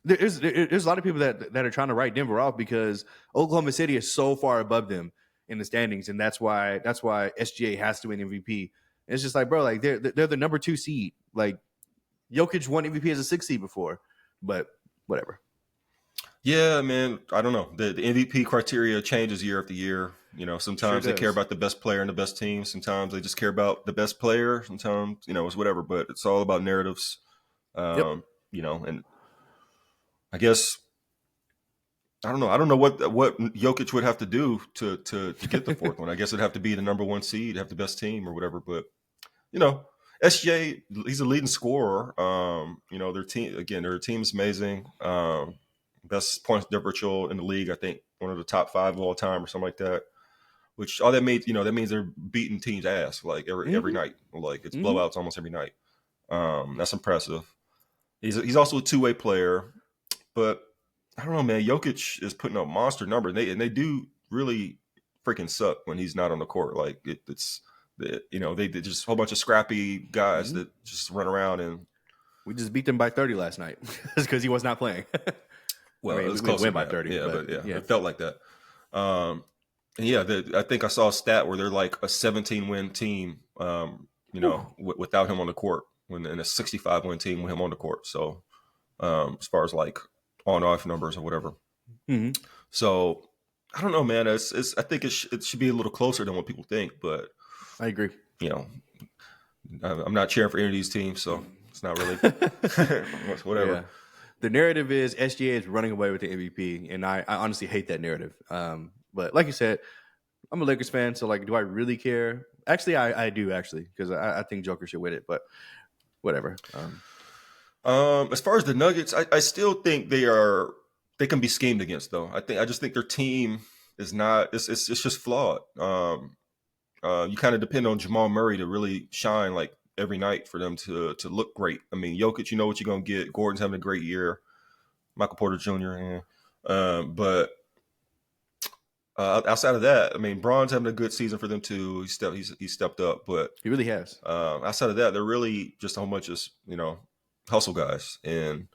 There's a lot of people that are trying to write Denver off because Oklahoma City is so far above them in the standings, and that's why SGA has to win MVP. And it's just like, bro, like they're the number 2 seed. Like Jokic won MVP as a 6th seed before, but whatever.
Yeah, man, I don't know. The MVP criteria changes year after year. Sometimes they care about the best player and the best team. Sometimes they just care about the best player. Sometimes, it's whatever. But it's all about narratives. And I guess I don't know. I don't know what Jokic would have to do to get the fourth one. I guess it'd have to be the number one seed, have the best team or whatever. But you know, SJ, he's a leading scorer. You know, their team's amazing. Best points differential in the league. I think one of the top 5 of all time or something like that. Which all that means, that means they're beating teams' ass like every night. Like it's blowouts almost every night. That's impressive. He's also a two-way player, but I don't know, man. Jokic is putting up monster numbers, and they do really freaking suck when he's not on the court. Like they just a whole bunch of scrappy guys that just run around, and
we just beat them by 30 last night because he was not playing.
Well, it was close.
We went by 30.
Yeah, but it felt like that. And yeah, I think I saw a stat where they're like a 17-win team, without him on the court, and a 65-win team with him on the court. So as far as like on-off numbers or whatever. Mm-hmm. So I don't know, man. I think it should be a little closer than what people think, but
I agree.
I'm not cheering for any of these teams, so it's not really whatever. Yeah.
The narrative is SGA is running away with the MVP, and I honestly hate that narrative. But like you said, I'm a Lakers fan, so like, do I really care? Actually, I do because I think Joker should win it, but whatever.
As far as the Nuggets, I still think they can be schemed against, though. I just think their team is not. It's just flawed. You kind of depend on Jamal Murray to really shine like every night for them to look great. I mean, Jokic, you know what you're gonna get. Gordon's having a great year. Michael Porter Jr. But outside of that, I mean, Braun's having a good season for them too. He stepped up, but
he really has.
Outside of that, they're really just a whole bunch of hustle guys. And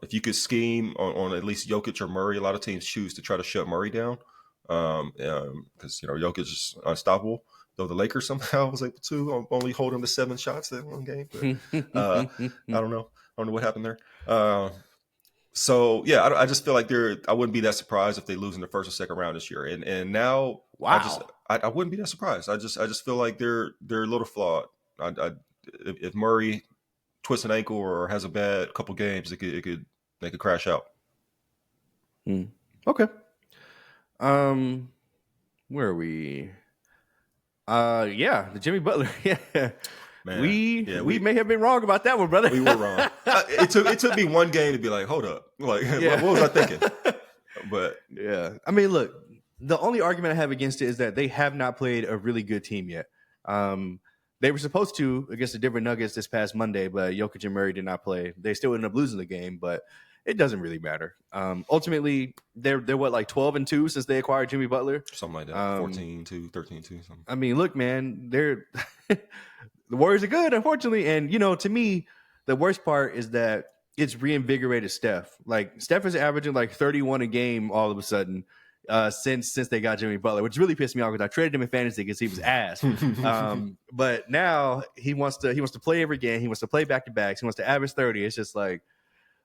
if you could scheme on at least Jokic or Murray, a lot of teams choose to try to shut Murray down because Jokic is unstoppable. Though the Lakers somehow was able to only hold him to 7 shots that one game. But, I don't know what happened there. So yeah, I just feel like I wouldn't be that surprised if they lose in the first or second round this year. And now,
wow,
I wouldn't be that surprised. I just feel like they're a little flawed. If Murray twists an ankle or has a bad couple games, they could crash out.
Okay. Where are we? The Jimmy Butler. Yeah. Man, we may have been wrong about that one, brother.
We were wrong. It took me one game to be like, hold up. Like, what was I thinking? But
yeah. I mean, look, the only argument I have against it is that they have not played a really good team yet. They were supposed to against the Denver Nuggets this past Monday, but Jokic and Murray did not play. They still ended up losing the game, but it doesn't really matter. Ultimately, they're what, like 12-2 since they acquired Jimmy Butler?
Something like that. 14-2, 13-2, something.
I mean, look, man, they're the Warriors are good, unfortunately. And, to me, the worst part is that it's reinvigorated Steph. Like, Steph is averaging like 31 a game all of a sudden since they got Jimmy Butler, which really pissed me off because I traded him in fantasy because he was ass. But now he wants to play every game. He wants to play back-to-backs. He wants to average 30. It's just like,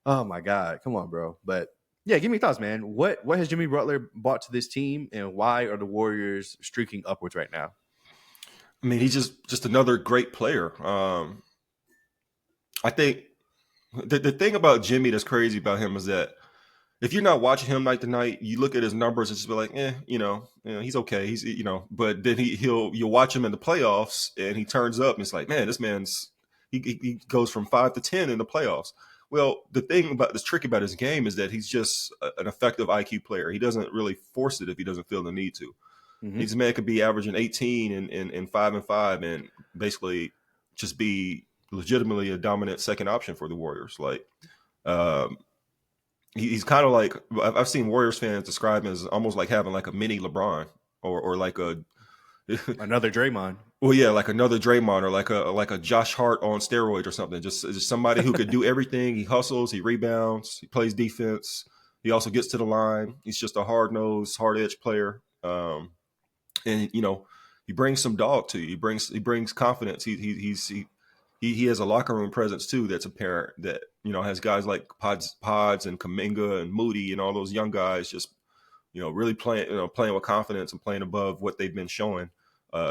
oh, my God. Come on, bro. But, yeah, give me thoughts, man. What has Jimmy Butler brought to this team, and why are the Warriors streaking upwards right now?
I mean, he's just another great player. I think the thing about Jimmy that's crazy about him is that if you're not watching him night to night, you look at his numbers and just be like, he's okay. He's but then you'll watch him in the playoffs and he turns up and it's like, man, this man's he goes from 5 to 10 in the playoffs. Well, the thing that's tricky about his game is that he's just an effective IQ player. He doesn't really force it if he doesn't feel the need to. Mm-hmm. This man could be averaging 18 and 5-5 and basically just be legitimately a dominant second option for the Warriors. Like, he's kind of like, I've seen Warriors fans describe him as almost like having like a mini LeBron or like
another Draymond.
Well, yeah, like another Draymond or like a Josh Hart on steroids or something. Just somebody who could do everything. He hustles, he rebounds, he plays defense. He also gets to the line. He's just a hard-nosed, hard-edged player. And he brings some dog to you. He brings confidence. He has a locker room presence too that's apparent. That has guys like Pods and Kuminga and Moody and all those young guys just really playing with confidence and playing above what they've been showing.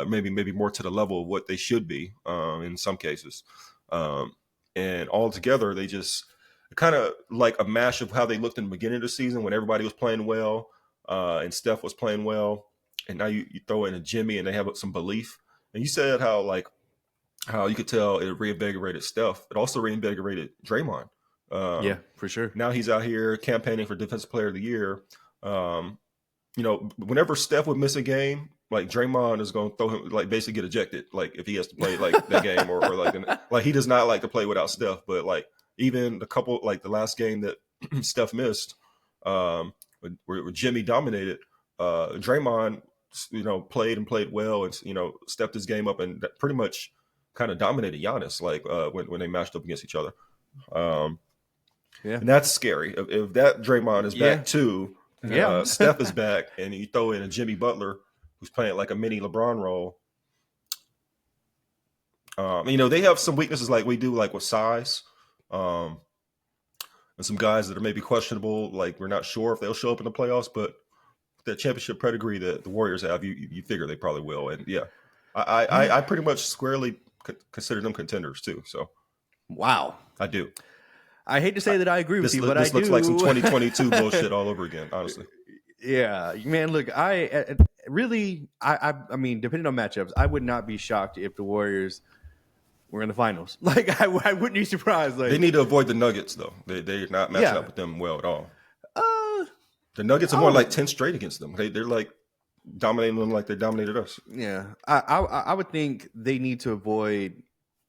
Maybe more to the level of what they should be in some cases. And all together, they just kind of like a mash of how they looked in the beginning of the season when everybody was playing well and Steph was playing well. And now you throw in a Jimmy and they have some belief. And you said how you could tell it reinvigorated Steph. It also reinvigorated Draymond.
Yeah, for sure.
Now he's out here campaigning for Defensive Player of the Year. Whenever Steph would miss a game, like Draymond is going to throw him, like basically get ejected, like if he has to play like that game or like he does not like to play without Steph. But like even the couple, like the last game that Steph missed, where Jimmy dominated, Draymond, played well and stepped his game up and that pretty much kind of dominated Giannis, like when they matched up against each other. And that's scary. If that Draymond is back too. Steph is back, and you throw in a Jimmy Butler who's playing like a mini LeBron role. They have some weaknesses like we do, like with size, and some guys that are maybe questionable. Like we're not sure if they'll show up in the playoffs, but that championship pedigree that the Warriors have, you figure they probably will. And I pretty much squarely consider them contenders too. So,
wow,
I do.
I hate to say that I agree with you, but
this
I
looks
do.
Like some 2022 bullshit all over again, honestly.
Yeah, man. Look, I mean, depending on matchups, I would not be shocked if the Warriors were in the finals. Like, I wouldn't be surprised. Like,
they need to avoid the Nuggets, though. They're not matching up with them well at all. The Nuggets have won like 10 straight against them. They're like dominating them like they dominated us.
Yeah, I would think they need to avoid.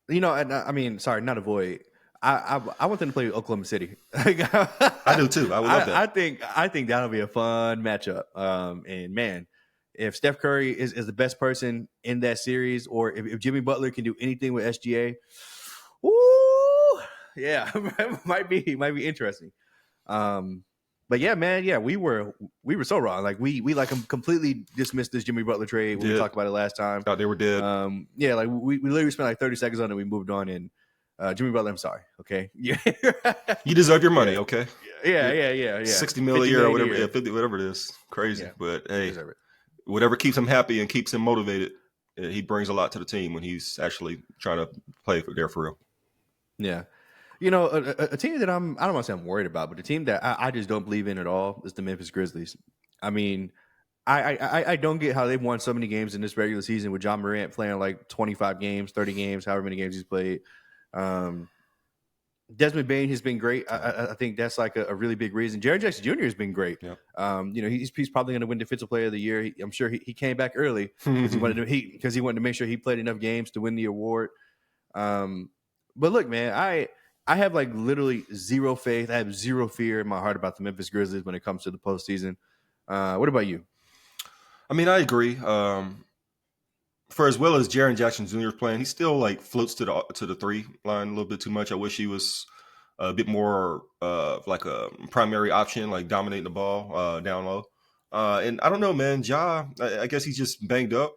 I mean, sorry, not avoid. I want them to play Oklahoma City.
I do too. I would love that.
I think that'll be a fun matchup. And man, if Steph Curry is the best person in that series, or if Jimmy Butler can do anything with SGA, yeah, might be interesting. But yeah, man, yeah, we were so wrong. Like we like completely dismissed this Jimmy Butler trade when we talked about it last time.
Thought they were dead.
Yeah, like we literally spent like 30 seconds on it. We moved on and. Jimmy Butler, I'm sorry. Okay,
you deserve your money. Okay,
yeah.
60 million a year, or whatever, 50, whatever it is, crazy. But hey, whatever keeps him happy and keeps him motivated, he brings a lot to the team when he's actually trying to play there for real.
Yeah, a team that I don't want to say I'm worried about, but a team that I just don't believe in at all is the Memphis Grizzlies. I mean, I don't get how they've won so many games in this regular season with John Morant playing like 25 games, 30 games, however many games he's played. Desmond Bane has been great. I think that's like a really big reason. Jaren Jackson Jr. has been great. Yeah. He's probably going to win Defensive Player of the Year. I'm sure he came back early because he wanted to make sure he played enough games to win the award. But look, man, I have like literally zero faith. I have zero fear in my heart about the Memphis Grizzlies when it comes to the postseason. What about you?
I mean, I agree. For as well as Jaren Jackson Jr. is playing, he still like floats to the three line a little bit too much. I wish he was a bit more like a primary option, like dominating the ball down low. And I don't know, man. Ja, I guess he's just banged up,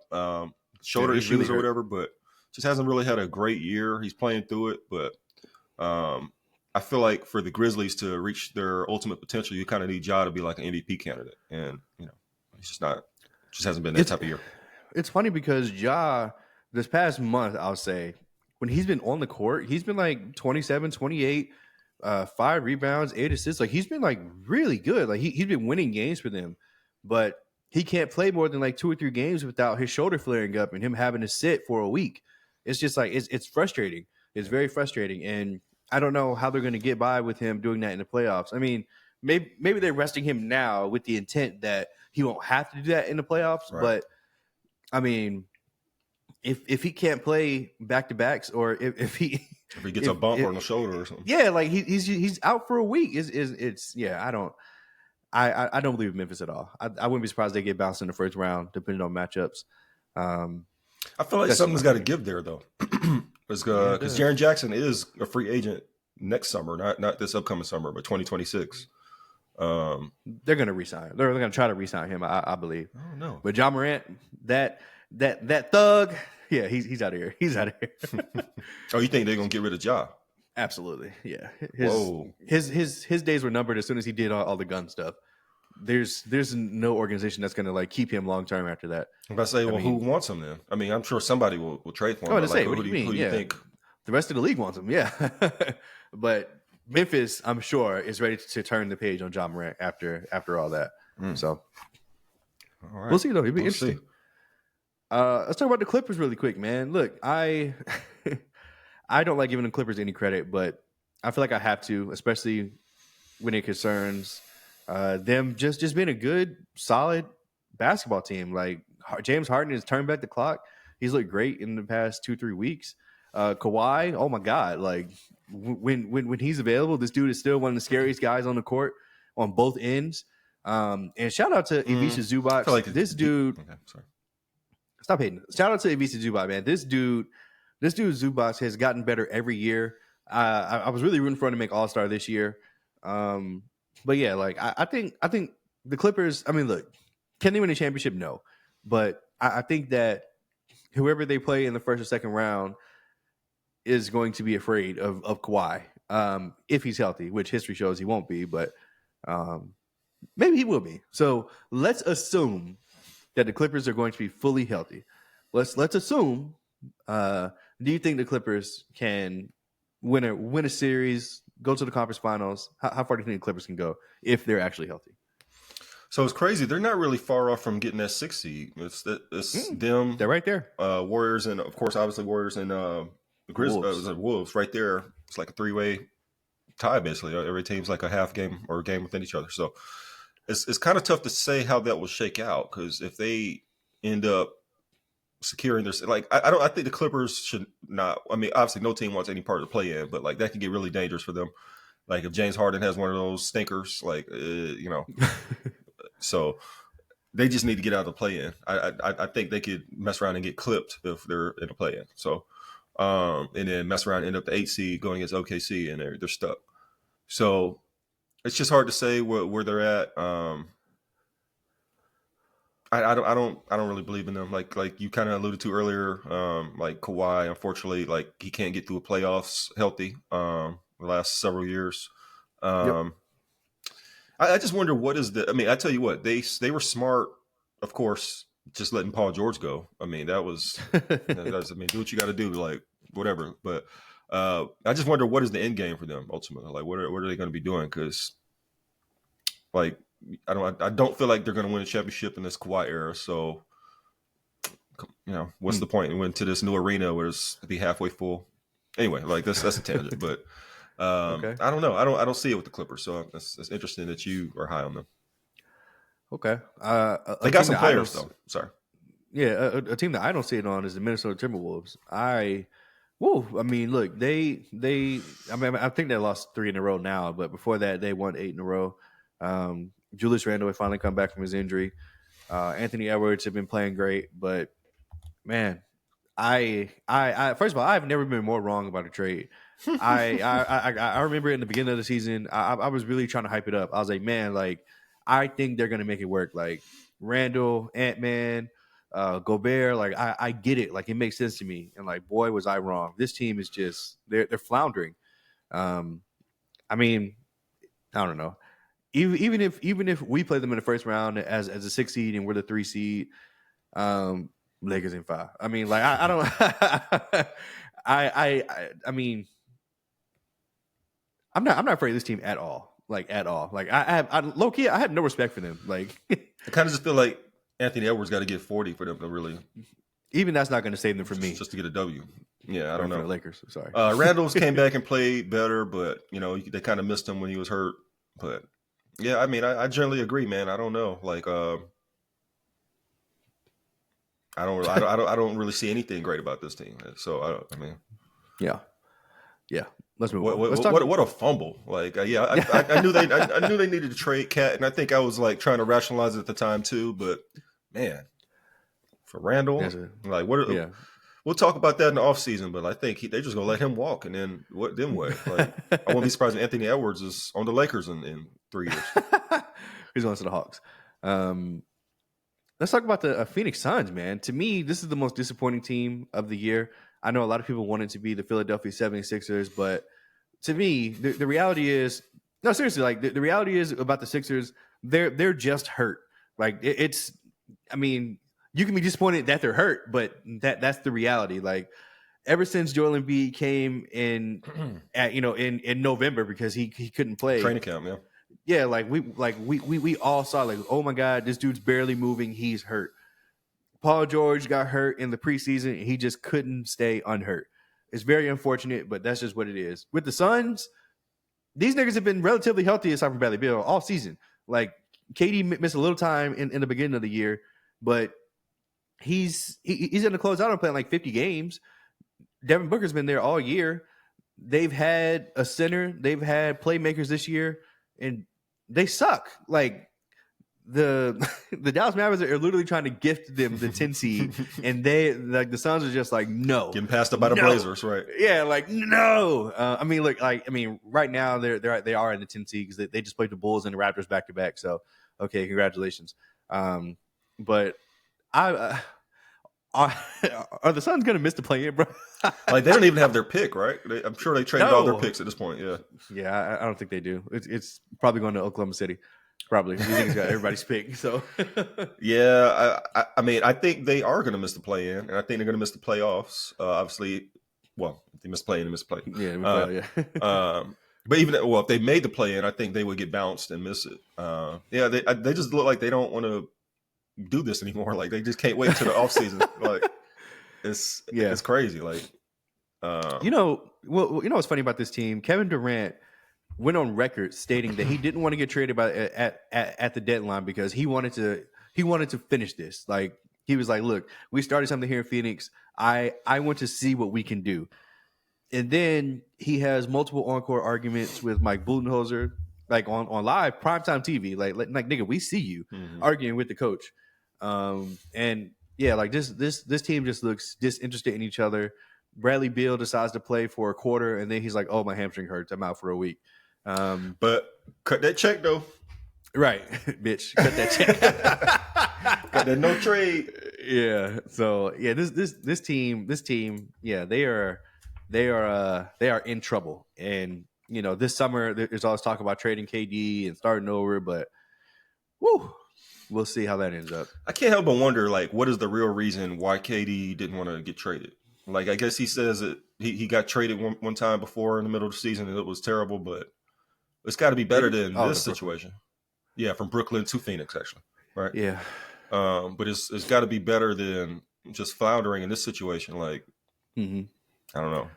shoulder issues really or whatever, but just hasn't really had a great year. He's playing through it, but I feel like for the Grizzlies to reach their ultimate potential, you kind of need Ja to be like an MVP candidate, and he's just not. Just hasn't been that type of year.
It's funny because Ja, this past month, I'll say, when he's been on the court, he's been like 27, 28, 5 rebounds, 8 assists. Like, he's been like really good. Like, he's been winning games for them. But he can't play more than like 2 or 3 games without his shoulder flaring up and him having to sit for a week. It's just like, it's frustrating. It's very frustrating. And I don't know how they're going to get by with him doing that in the playoffs. I mean, maybe they're resting him now with the intent that he won't have to do that in the playoffs. Right. But I mean, if he can't play back to backs, or if he
gets a bump on the shoulder or something,
yeah, like he's out for a week. I don't believe in Memphis at all. I wouldn't be surprised they get bounced in the first round depending on matchups.
I feel like something's got to give there though, because Jaren Jackson is a free agent next summer, not this upcoming summer, but 2026.
They're going to resign. They're going to try to resign him, I believe.
Oh no!
But John Morant, that thug, yeah, he's out of here. He's out of here.
Oh, you think they're going to get rid of Ja?
Absolutely, yeah.
Whoa!
His days were numbered as soon as he did all the gun stuff. There's no organization that's going to like keep him long term after that.
I'm about to say, who wants him then? I mean, I'm sure somebody will trade for him.
Who do you think? The rest of the league wants him, yeah. But Memphis, I'm sure, is ready to turn the page on John Morant after all that. So
all right.
we'll see, though. It'll be
We'll
interesting.
see.
Let's talk about the Clippers really quick, man. Look, I don't like giving the Clippers any credit, but I feel like I have to, especially when it concerns them just being a good, solid basketball team. Like James Harden has turned back the clock. He's looked great in the past 2-3 weeks. Kawhi, oh my God! Like when he's available, this dude is still one of the scariest guys on the court on both ends. And shout out to Ivica Zubac.
I feel like
this dude.
Okay, sorry.
Stop hating. Shout out to Ivica Zubac, man. This dude Zubac has gotten better every year. I was really rooting for him to make All-Star this year. But yeah, like I think the Clippers. I mean, look, can they win a championship? No, but I think that whoever they play in the first or second round is going to be afraid of Kawhi if he's healthy, which history shows he won't be, but maybe he will be. So let's assume that the Clippers are going to be fully healthy. Let's assume. Do you think the Clippers can win a series, go to the conference finals? How far do you think the Clippers can go if they're actually healthy?
So it's crazy. They're not really far off from getting that 6 seed. It's them.
They're right there.
Warriors and, of course, obviously Warriors and Grizzlies, Wolves right there. It's like a 3-way tie, basically. Every team's like a half game or a game within each other. So it's kind of tough to say how that will shake out, because if they end up securing their, like, I think the Clippers should not. I mean, obviously, no team wants any part of the play-in, but like that can get really dangerous for them. Like if James Harden has one of those stinkers, like so they just need to get out of the play-in. I think they could mess around and get clipped if they're in the play-in. So and then mess around and end up the 8 seed going against OKC, and they're stuck. So it's just hard to say where they're at. I don't really believe in them. Like you kind of alluded to earlier. Like Kawhi, unfortunately, like he can't get through a playoffs healthy. The last several years.
Yep.
I just wonder what is the. I mean, I tell you what, they were smart, of course, just letting Paul George go. I mean, that was. I mean, do what you got to do, like whatever. But I just wonder what is the end game for them ultimately. Like, what are they going to be doing? Because, like, I don't feel like they're going to win a championship in this Kawhi era. So, what's the point? We went to this new arena where it's to be halfway full. Anyway, like that's a tangent, but. Okay. I don't know. I don't see it with the Clippers, so it's interesting that you are high on them.
Okay.
They got some players, though. Sorry.
Yeah, a team that I don't see it on is the Minnesota Timberwolves. I mean, look, I think they lost 3 in a row now, but before that, they won 8 in a row. Julius Randle had finally come back from his injury. Anthony Edwards had been playing great, but man, I first of all, I've never been more wrong about a trade. I remember in the beginning of the season, I was really trying to hype it up. I was like, man, like I think they're gonna make it work. Like Randall, Ant-Man, Gobert, like I get it. Like it makes sense to me. And like, boy, was I wrong. This team is just they're floundering. I mean, I don't know. Even if we play them in the first round as a 6 seed and we're the 3 seed, Lakers in 5. I mean, like I don't. I mean, I'm not afraid of this team at all. Like at all. Like I low key, I have no respect for them. Like
I kind of just feel like Anthony Edwards got to get 40 for them to really.
Even that's not going to save them from me.
Just to get a W. Yeah, I don't know.
The Lakers, sorry.
Randall's came back and played better, but they kind of missed him when he was hurt. But yeah, I mean, I generally agree, man. I don't know, like I don't really see anything great about this team. So I mean,
yeah. Let's move on.
What a fumble! Like, I knew they needed to trade Cat, and I think I was like trying to rationalize it at the time too. But man, for Randall, like what? Yeah. We'll talk about that in the offseason, but I think they're just gonna let him walk, and then what? Then what? Like, I won't be surprised if Anthony Edwards is on the Lakers in 3 years.
He's going to the Hawks. Let's talk about the Phoenix Suns, man. To me, this is the most disappointing team of the year. I know a lot of people want it to be the Philadelphia 76ers, but to me, the reality is – no, seriously, like the reality is about the Sixers, they're just hurt. Like I mean, you can be disappointed that they're hurt, but that's the reality. Like ever since Joel Embiid came in in November because he couldn't play
training camp, yeah.
Yeah, we all saw like, oh my God, this dude's barely moving. He's hurt. Paul George got hurt in the preseason and he just couldn't stay unhurt. It's very unfortunate, but that's just what it is. With the Suns, these niggas have been relatively healthy aside from Bradley Beal all season. Like KD missed a little time in the beginning of the year, but he's going to close out on playing like 50 games. Devin Booker's been there all year. They've had a center. They've had playmakers this year, and they suck. Like the Dallas Mavericks are literally trying to gift them the 10 seed, and they like the Suns are just like no,
getting passed up by the Blazers, right?
Yeah, like no. Right now they are in the 10 seed because they just played the Bulls and the Raptors back to back. So okay, congratulations. But are the Suns going to miss the play-in, bro?
Like they don't even have their pick, right? I'm sure they traded all their picks at this point. Yeah,
yeah. I don't think they do. It's probably going to Oklahoma City. Probably. You think it's got everybody's pick. So
yeah, I mean, I think they are going to miss the play-in, and I think they're going to miss the playoffs. Obviously, well, if they miss play-in, they miss play.
Yeah.
But even if they made the play-in, I think they would get bounced and miss it. They just look like they don't want to do this anymore. Like they just can't wait until the offseason. Like it's crazy. Like
what's funny about this team? Kevin Durant went on record stating that he didn't want to get traded at the deadline because he wanted to finish this. Like he was like, look, we started something here in Phoenix. I want to see what we can do. And then he has multiple encore arguments with Mike Budenholzer, like on live primetime TV. Like nigga, we see you arguing with the coach. And yeah, like this team just looks disinterested in each other. Bradley Beal decides to play for a quarter, and then he's like, "Oh, my hamstring hurts. I'm out for a week."
But cut that check though.
Right, bitch. Cut that check.
Got that no trade.
Yeah. So yeah, this team, yeah, they are in trouble. And this summer there's always talk about trading KD and starting over, but we'll see how that ends up.
I can't help but wonder, like, what is the real reason why KD didn't want to get traded? Like, I guess he says that he got traded one time before in the middle of the season and it was terrible, but it's got to be better than this situation. Yeah, from Brooklyn to Phoenix, actually. Right?
Yeah.
But it's got to be better than just floundering in this situation. Like, I don't know.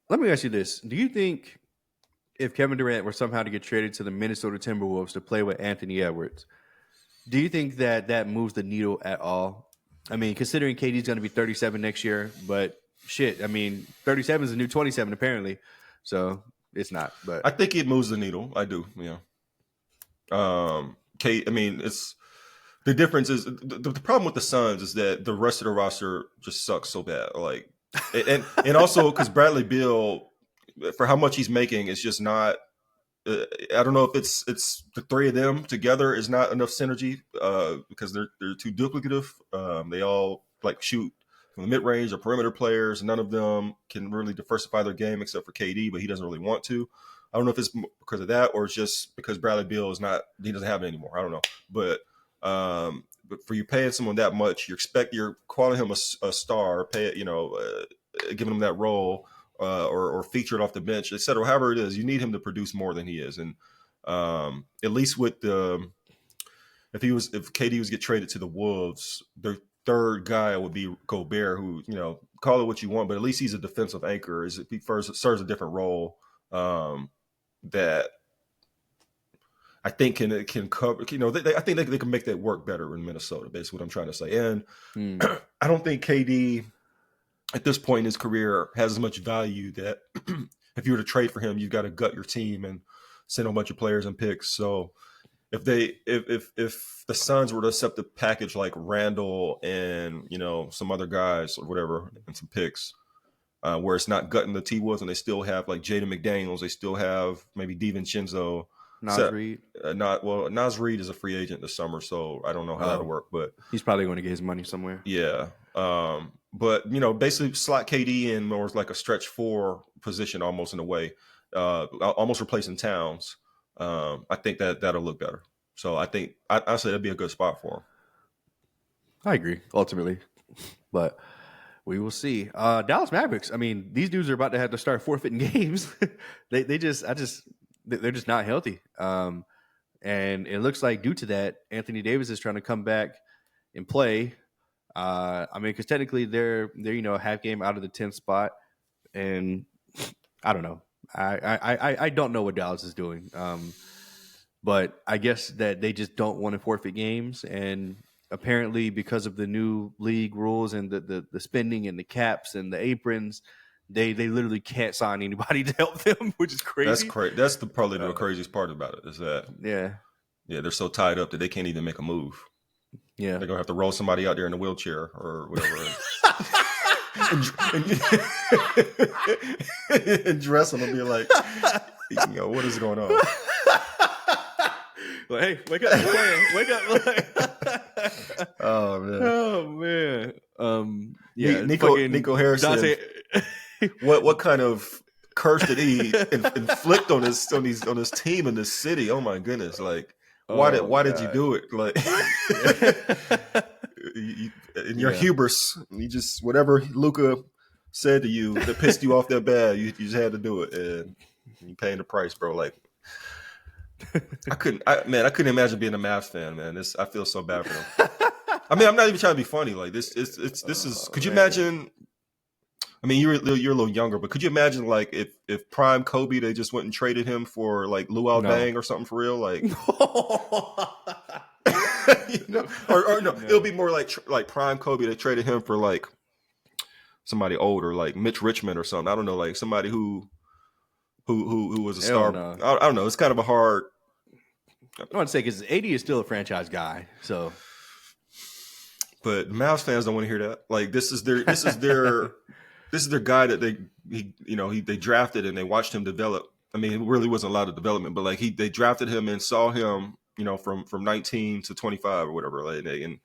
Let me ask you this. Do you think if Kevin Durant were somehow to get traded to the Minnesota Timberwolves to play with Anthony Edwards, do you think that moves the needle at all? I mean, considering KD's going to be 37 next year, but shit, I mean, 37 is the new 27 apparently, so it's not. But
I think it moves the needle. I do, yeah. I mean, it's the difference is the problem with the Suns is that the rest of the roster just sucks so bad. Like, and also because Bradley Beal, for how much he's making, it's just not. I don't know if it's the three of them together is not enough synergy because they're too duplicative. They all like shoot from the mid range or perimeter players. None of them can really diversify their game except for KD, but he doesn't really want to. I don't know if it's because of that or it's just because Bradley Beal he doesn't have it anymore. I don't know, but for you paying someone that much, you're calling him a star, giving him that role. Or featured off the bench, et cetera, however it is, you need him to produce more than he is. And at least with if KD was get traded to the Wolves, their third guy would be Gobert, who, call it what you want, but at least he's a defensive anchor. He serves a different role that I think can cover, I think they can make that work better in Minnesota, basically what I'm trying to say. And I don't think KD at this point in his career has as much value that if you were to trade for him, you've got to gut your team and send a bunch of players and picks. So if the Suns were to accept a package like Randall and, some other guys or whatever and some picks, where it's not gutting the T-Woods and they still have like Jaden McDaniels, they still have maybe DiVincenzo.
Nas Reed.
Nas Reed is a free agent this summer, so I don't know how that'll work, but
he's probably going to get his money somewhere.
Yeah. But basically slot KD in more like a stretch 4 position almost in a way, almost replacing Towns. I think that'll look better. So I think I say that'd be a good spot for him.
I agree ultimately, but We will see. Dallas Mavericks. I mean, these dudes are about to have to start forfeiting games. They're just not healthy. And it looks like due to that, Anthony Davis is trying to come back and play. I mean, because technically they're a half game out of the 10th spot, and I don't know. I don't know what Dallas is doing. But I guess that they just don't want to forfeit games, and apparently because of the new league rules and the spending and the caps and the aprons, they literally can't sign anybody to help them, which is crazy.
That's crazy. That's probably the craziest part about it is that they're so tied up that they can't even make a move.
Yeah,
they're gonna have to roll somebody out there in a wheelchair or whatever. and dress them and be like, what is going on?
Like, hey, wake up, wake up. Oh man. Yeah,
Nico Harrison. What kind of curse did he inflict on his team in this city? Oh my goodness! Like, why did you do it? Like, in your hubris, you just whatever Luka said to you that pissed you off that bad, you just had to do it, and you paying the price, bro. Like, I couldn't imagine being a Mavs fan, man. I feel so bad for them. I mean, I'm not even trying to be funny. Like this is. Could you imagine? I mean, you're a little younger, but could you imagine like if prime Kobe they just went and traded him for like Luol Deng or something for real? Like, or no, it'll be more like prime Kobe they traded him for like somebody older, like Mitch Richmond or something. I don't know, like somebody who was a star.
No.
I don't know. It's kind of a hard.
I want to say because AD is still a franchise guy, so.
But Mavs fans don't want to hear that. Like this is their guy that they drafted and they watched him develop. I mean, it really wasn't a lot of development, but like they drafted him and saw him, from 19 to 25 or whatever, like, and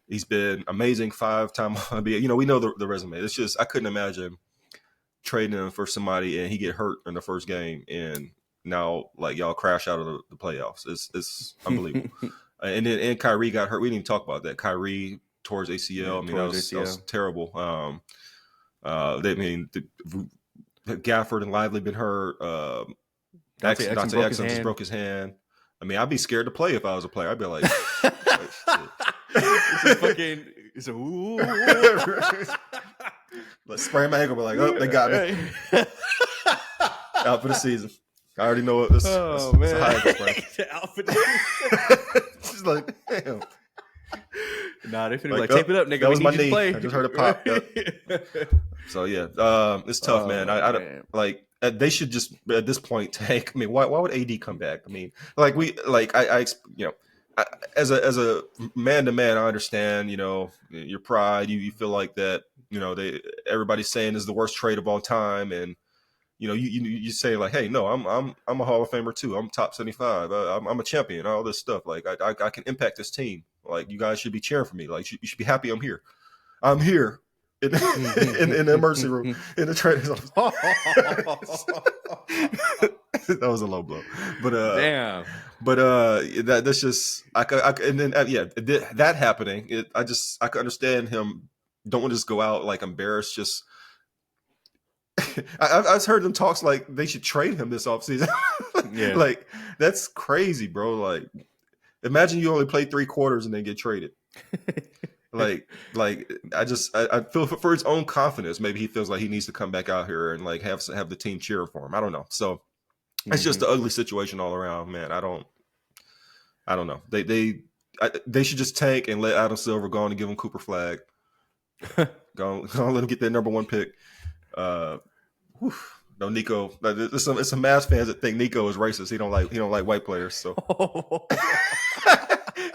he's been amazing 5-time NBA. We know the resume. It's just I couldn't imagine trading him for somebody and he get hurt in the first game and now like y'all crash out of the playoffs. It's unbelievable. and Kyrie got hurt. We didn't even talk about that. Kyrie tore his ACL. I mean, that was terrible. Gafford and Lively been hurt. Dante Exum just broke his hand. I mean, I'd be scared to play if I was a player. I'd be like,
it's a ooh.
Let's spray my ankle. Be like, oh, they got me out for the season. I already know this.
Oh
it's
man,
a high ankle spray.
Out for the
She's like, damn.
Nah, they finna like tape it up, nigga.
That was my
knee.
I just heard it pop. So yeah, it's tough, man. I don't like. They should just at this point tank. I mean, why would AD come back? I mean, as a man to man, I understand. Your pride. You feel like that. Everybody's saying this is the worst trade of all time, and you say like, hey, no, I'm a Hall of Famer too. I'm top 75. I'm a champion. All this stuff. Like I can impact this team. Like you guys should be cheering for me. Like you should be happy I'm here. I'm here in the emergency room in the trainer's office. That was a low blow, but
damn.
But that's just and then that happening. I could understand him. Don't want to just go out like embarrassed. Just I've heard them talks like they should trade him this offseason.
Yeah,
like that's crazy, bro. Like imagine you only play 3 quarters and then get traded. like I feel for his own confidence. Maybe he feels like he needs to come back out here and like have the team cheer for him. I don't know. So it's just an ugly situation all around, man. I don't know. They should just tank and let Adam Silver go on and give him Cooper Flagg. go on, let him get that number 1 pick. No, Nico. It's some Mavs fans that think Nico is racist. He don't like white players. So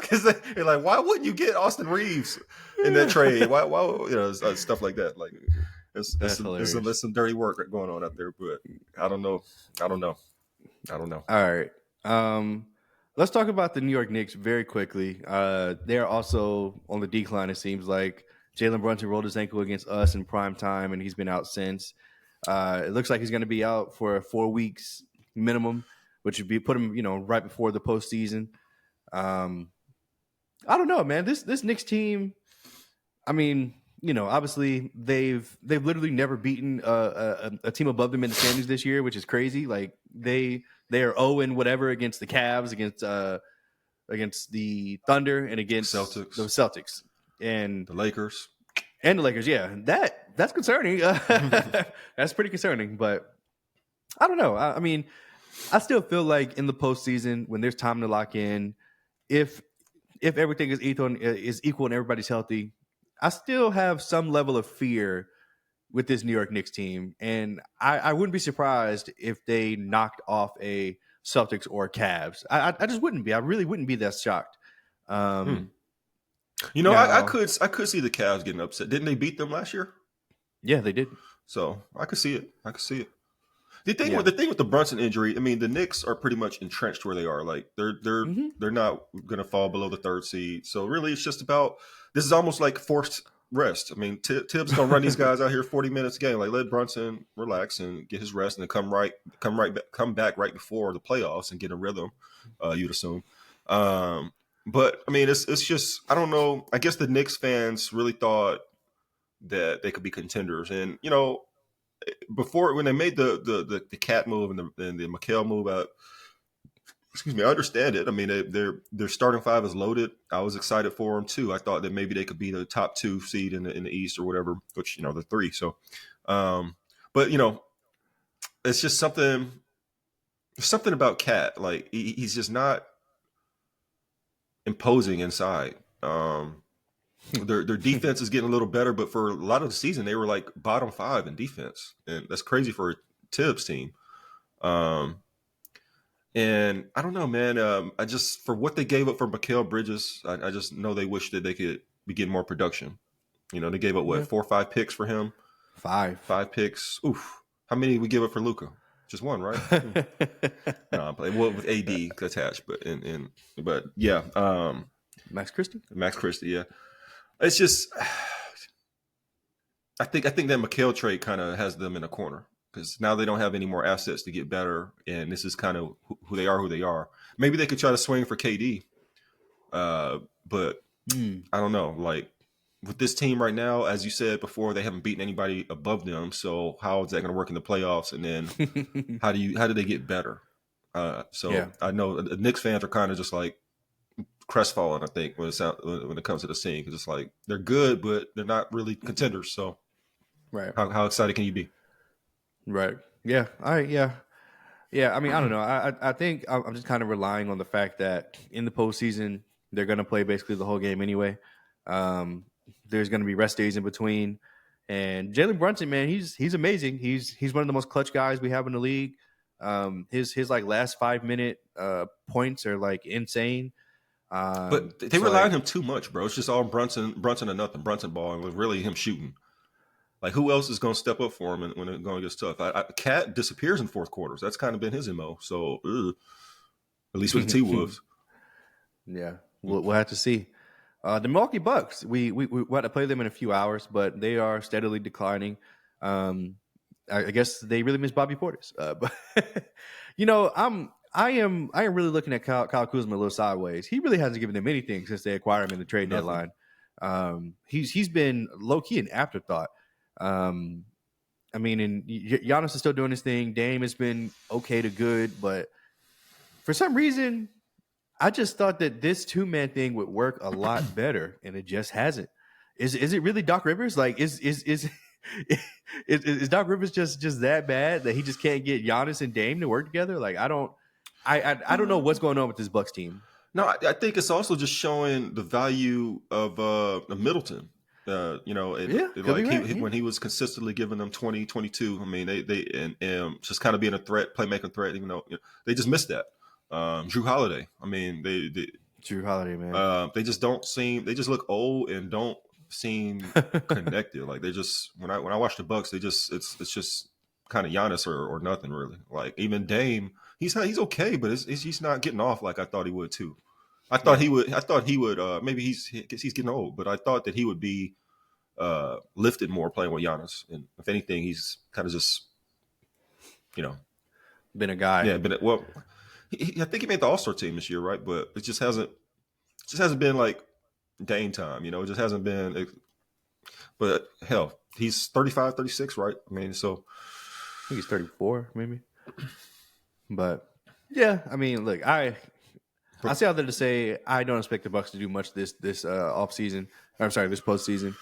because they're like, why wouldn't you get Austin Reeves in that trade? Why stuff like that. Like it's some dirty work going on out there. But I don't know.
All right. Let's talk about the New York Knicks very quickly. They're also on the decline. It seems like Jalen Brunson rolled his ankle against us in prime time, and he's been out since. It looks like he's going to be out for 4 weeks minimum, which would be put him, right before the postseason. I don't know, man. This Knicks team, I mean, obviously they've literally never beaten a team above them in the standings this year, which is crazy. Like they are 0 and whatever against the Cavs, against the Thunder, and against
Celtics,
the Celtics and
the Lakers.
And the Lakers, yeah, that's concerning. That's pretty concerning, but I don't know. I mean, I still feel like in the postseason, when there's time to lock in, if everything is equal and everybody's healthy, I still have some level of fear with this New York Knicks team, and I wouldn't be surprised if they knocked off a Celtics or Cavs. I just wouldn't be. I really wouldn't be that shocked.
I could see the Cavs getting upset. Didn't they beat them last year?
Yeah, they did.
So I could see it. The thing with the Brunson injury, I mean, the Knicks are pretty much entrenched where they are. Like they're not going to fall below the 3rd seed. So really, it's just about, this is almost like forced rest. I mean, Tibbs going to run these guys out here 40 minutes a game. Like, let Brunson relax and get his rest, and then come back right before the playoffs and get a rhythm. You'd assume. But I mean, it's just, I don't know. I guess the Knicks fans really thought that they could be contenders, and before, when they made the Cat move and the Mikal move out, I understand it. I mean, their starting 5 is loaded. I was excited for them too. I thought that maybe they could be the top 2 seed in the East or whatever, which the 3. So, but it's just something about Cat. Like he's just not imposing inside. Their defense is getting a little better, but for a lot of the season they were like bottom 5 in defense, and that's crazy for a Tibbs team. And I don't know, man. I just, for what they gave up for Mikal Bridges, I just know they wish that they could be getting more production. They gave up 4 or 5 picks for him.
5
picks. Oof. How many did we give up for Luka? Just 1, right? No, I'm playing with AD attached, but yeah.
Max Christie,
yeah. It's just, I think that Mikal trade kind of has them in a corner, because now they don't have any more assets to get better, and this is kind of who they are. Maybe they could try to swing for KD, but I don't know. Like, with this team right now, as you said before, they haven't beaten anybody above them. So how is that going to work in the playoffs? And then how do they get better? I know the Knicks fans are kind of just like crestfallen, I think, when it comes to the scene, because it's like they're good, but they're not really contenders. So,
right?
How excited can you be?
Right. Yeah. Yeah. I mean, I don't know. I think I'm just kind of relying on the fact that in the postseason they're going to play basically the whole game anyway. There's going to be rest days in between, and Jalen Brunson, man, he's amazing. He's one of the most clutch guys we have in the league. His like last 5-minute points are like insane.
But they rely on him too much, bro. It's just all Brunson and nothing. Brunson ball, and really him shooting. Like, who else is going to step up for him when it's going to get tough? Cat disappears in fourth quarters. That's kind of been his MO. So, at least with the T-Wolves.
Yeah, we'll have to see. The Milwaukee Bucks, we want to play them in a few hours, but they are steadily declining. I guess they really miss Bobby Portis. But I am really looking at Kyle Kuzma a little sideways. He really hasn't given them anything since they acquired him in the trade deadline. He's been low key an afterthought. I mean, and Giannis is still doing his thing. Dame has been okay to good, but for some reason, I just thought that this 2-man thing would work a lot better, and it just hasn't. Is it really Doc Rivers? Like, is Doc Rivers just that bad that he just can't get Giannis and Dame to work together? Like, I don't know what's going on with this Bucks team.
No, I think it's also just showing the value of Middleton. When he was consistently giving them 20, 22. I mean, they just kind of being a threat, playmaking threat. Even though they just missed that. Drew Holiday. I mean,
Drew Holiday, man.
They just don't seem. They just look old and don't seem connected. Like, they just, when I watch the Bucks, it's just kind of Giannis or nothing really. Like, even Dame, he's okay, but he's not getting off like I thought he would too. I thought he would. Maybe he's getting old, but I thought that he would be lifted more playing with Giannis. And if anything, he's kind of just,
been a guy.
Yeah, I think he made the All-Star team this year, right? But it just hasn't been like Dame time. It just hasn't been. But hell, he's 35, 36, right? I mean, so
I think he's 34, maybe. But yeah, I mean, look, I say out there to say I don't expect the Bucks to do much this offseason. I'm sorry, this postseason.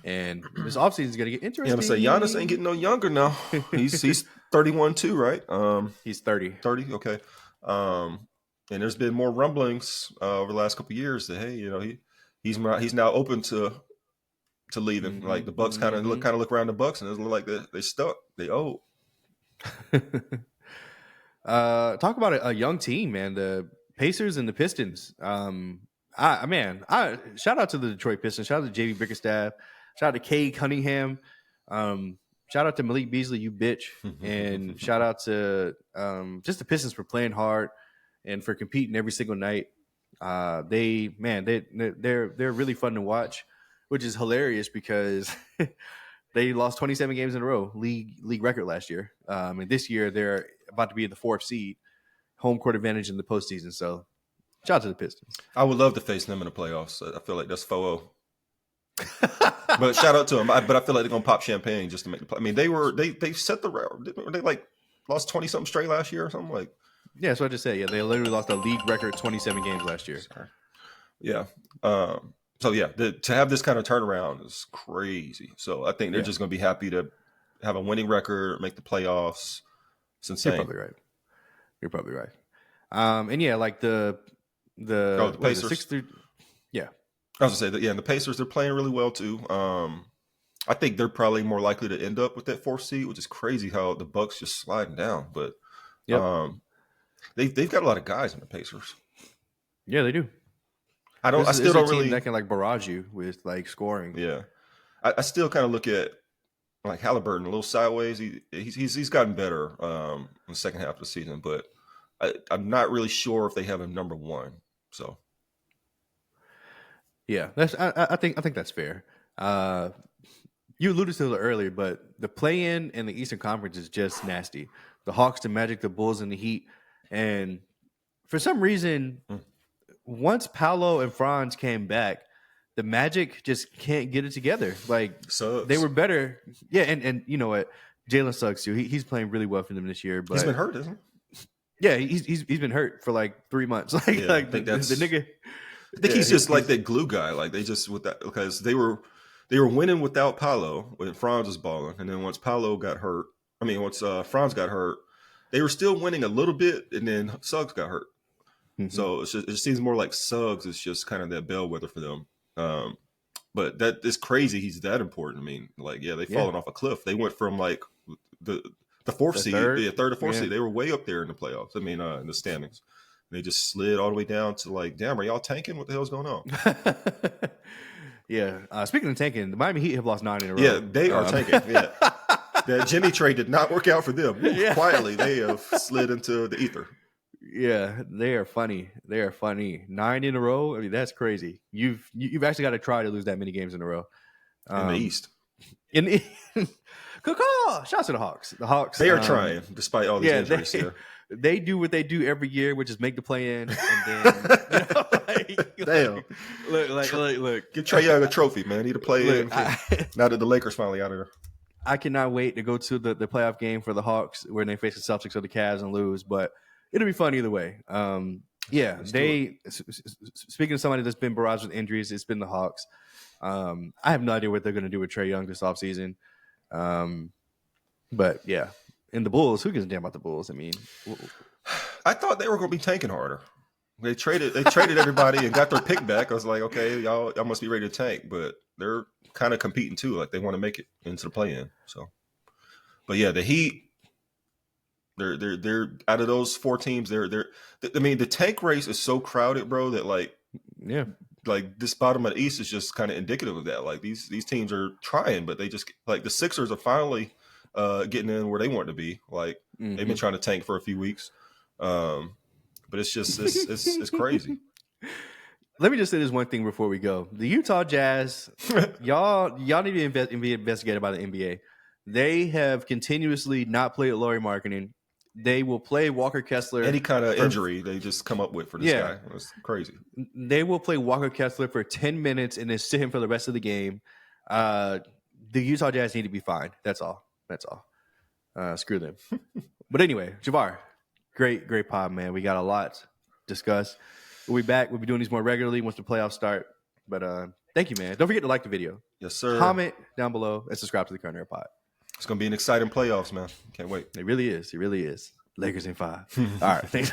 And this offseason is going to get interesting.
Yeah, I'm say Giannis ain't getting no younger now. He's 31 too, right?
He's 30.
30, okay. And there's been more rumblings over the last couple of years that hey, he's now open to leaving. Like the Bucks kind of look around the Bucks and it look like they stuck. They old.
Talk about a young team, man. The Pacers and the Pistons. Shout out to the Detroit Pistons. Shout out to JV Bickerstaff. Shout out to Cade Cunningham. Shout out to Malik Beasley, you bitch. And shout out to just the Pistons for playing hard and for competing every single night. They're really fun to watch, which is hilarious because they lost 27 games in a row, league record last year. And this year they're about to be in the 4th seed, home court advantage in the postseason. So shout out to the Pistons.
I would love to face them in the playoffs. I feel like that's 4-0. But shout out to them. But I feel like they're gonna pop champagne just to make the play. I mean, they set the record. They like lost 20 something straight last year or something like.
Yeah, that's what I just said. Yeah, they literally lost a league record 27 games last year.
Sorry. Yeah. So yeah, to have this kind of turnaround is crazy. So I think they're just gonna be happy to have a winning record, make the playoffs. It's insane.
You're probably right. And yeah, like the
Pacers.
Yeah.
I was gonna say that. Yeah, and the Pacers, they're playing really well too. I think they're probably more likely to end up with that 4th seed, which is crazy how the Bucks just sliding down. But they've got a lot of guys in the Pacers.
Yeah, they do.
I still don't really
that can like barrage you with like scoring.
Yeah, I still kind of look at like Halliburton a little sideways. He's gotten better in the second half of the season, but I'm not really sure if they have him number 1. So.
Yeah, I think that's fair. You alluded to it earlier, but the play-in and the Eastern Conference is just nasty. The Hawks, the Magic, the Bulls, and the Heat. And for some reason, once Paolo and Franz came back, the Magic just can't get it together. Like they were better. Yeah, and you know what? Jalen Suggs too. He's playing really well for them this year. But
he's been hurt, isn't
he? Yeah, he's been hurt for like 3 months. Like
I think
the nigga.
I think he's just like that glue guy. Like they just with that because they were winning without Paolo when Franz was balling, and then once Paolo got hurt, once Franz got hurt, they were still winning a little bit, and then Suggs got hurt. So it just seems more like Suggs is just kind of that bellwether for them. But that is crazy. He's that important. I mean, like they've fallen off a cliff. They went from like the 4th seed, third or 4th seed. They were way up there in the playoffs. In the standings. They just slid all the way down to like, damn, are y'all tanking? What the hell's going on?
Yeah. Speaking of tanking, the Miami Heat have lost 9 in a row.
Yeah, they are tanking. Yeah. That Jimmy trade did not work out for them. Quietly, they have slid into the ether.
Yeah, they are funny. 9 in a row. I mean, that's crazy. You've actually got to try to lose that many games in a row.
In the East.
Good call. Shouts to the Hawks. The Hawks.
They are trying, despite all these injuries.
They do what they do every year, which is make the play in, and then
damn.
Look.
Give Trae Young a trophy, man. Need to play in. Now that the Lakers finally out of there.
I cannot wait to go to the playoff game for the Hawks when they face the Celtics or the Cavs and lose, but it'll be fun either way. Speaking of somebody that's been barraged with injuries, it's been the Hawks. I have no idea what they're going to do with Trae Young this offseason. But yeah. And the Bulls, who gives a damn about the Bulls? I mean,
I thought they were going to be tanking harder. They traded everybody and got their pick back. I was like, okay, y'all must be ready to tank, but they're kind of competing too. Like they want to make it into the play-in. So, but yeah, the Heat, they're out of those 4 teams. The tank race is so crowded, bro, that like this bottom of the East is just kind of indicative of that. Like these teams are trying, but they just like the Sixers are finally getting in where they want to be. Like they've been trying to tank for a few weeks. But it's just it's crazy.
Let me just say this one thing before we go. The Utah Jazz, y'all need to be investigated by the NBA. They have continuously not played Lauri Markkanen. They will play Walker Kessler.
Any kind of injury they just come up with for this guy. It's crazy.
They will play Walker Kessler for 10 minutes and then sit him for the rest of the game. the Utah Jazz need to be fine. That's all. Screw them. But anyway, Javar, great pod, man. We got a lot to discuss. We'll be back. We'll be doing these more regularly once the playoffs start. But thank you, man. Don't forget to like the video.
Yes, sir.
Comment down below and subscribe to the Current Era Pod.
It's going to be an exciting playoffs, man. Can't wait.
It really is. Lakers in 5. All right. Thanks.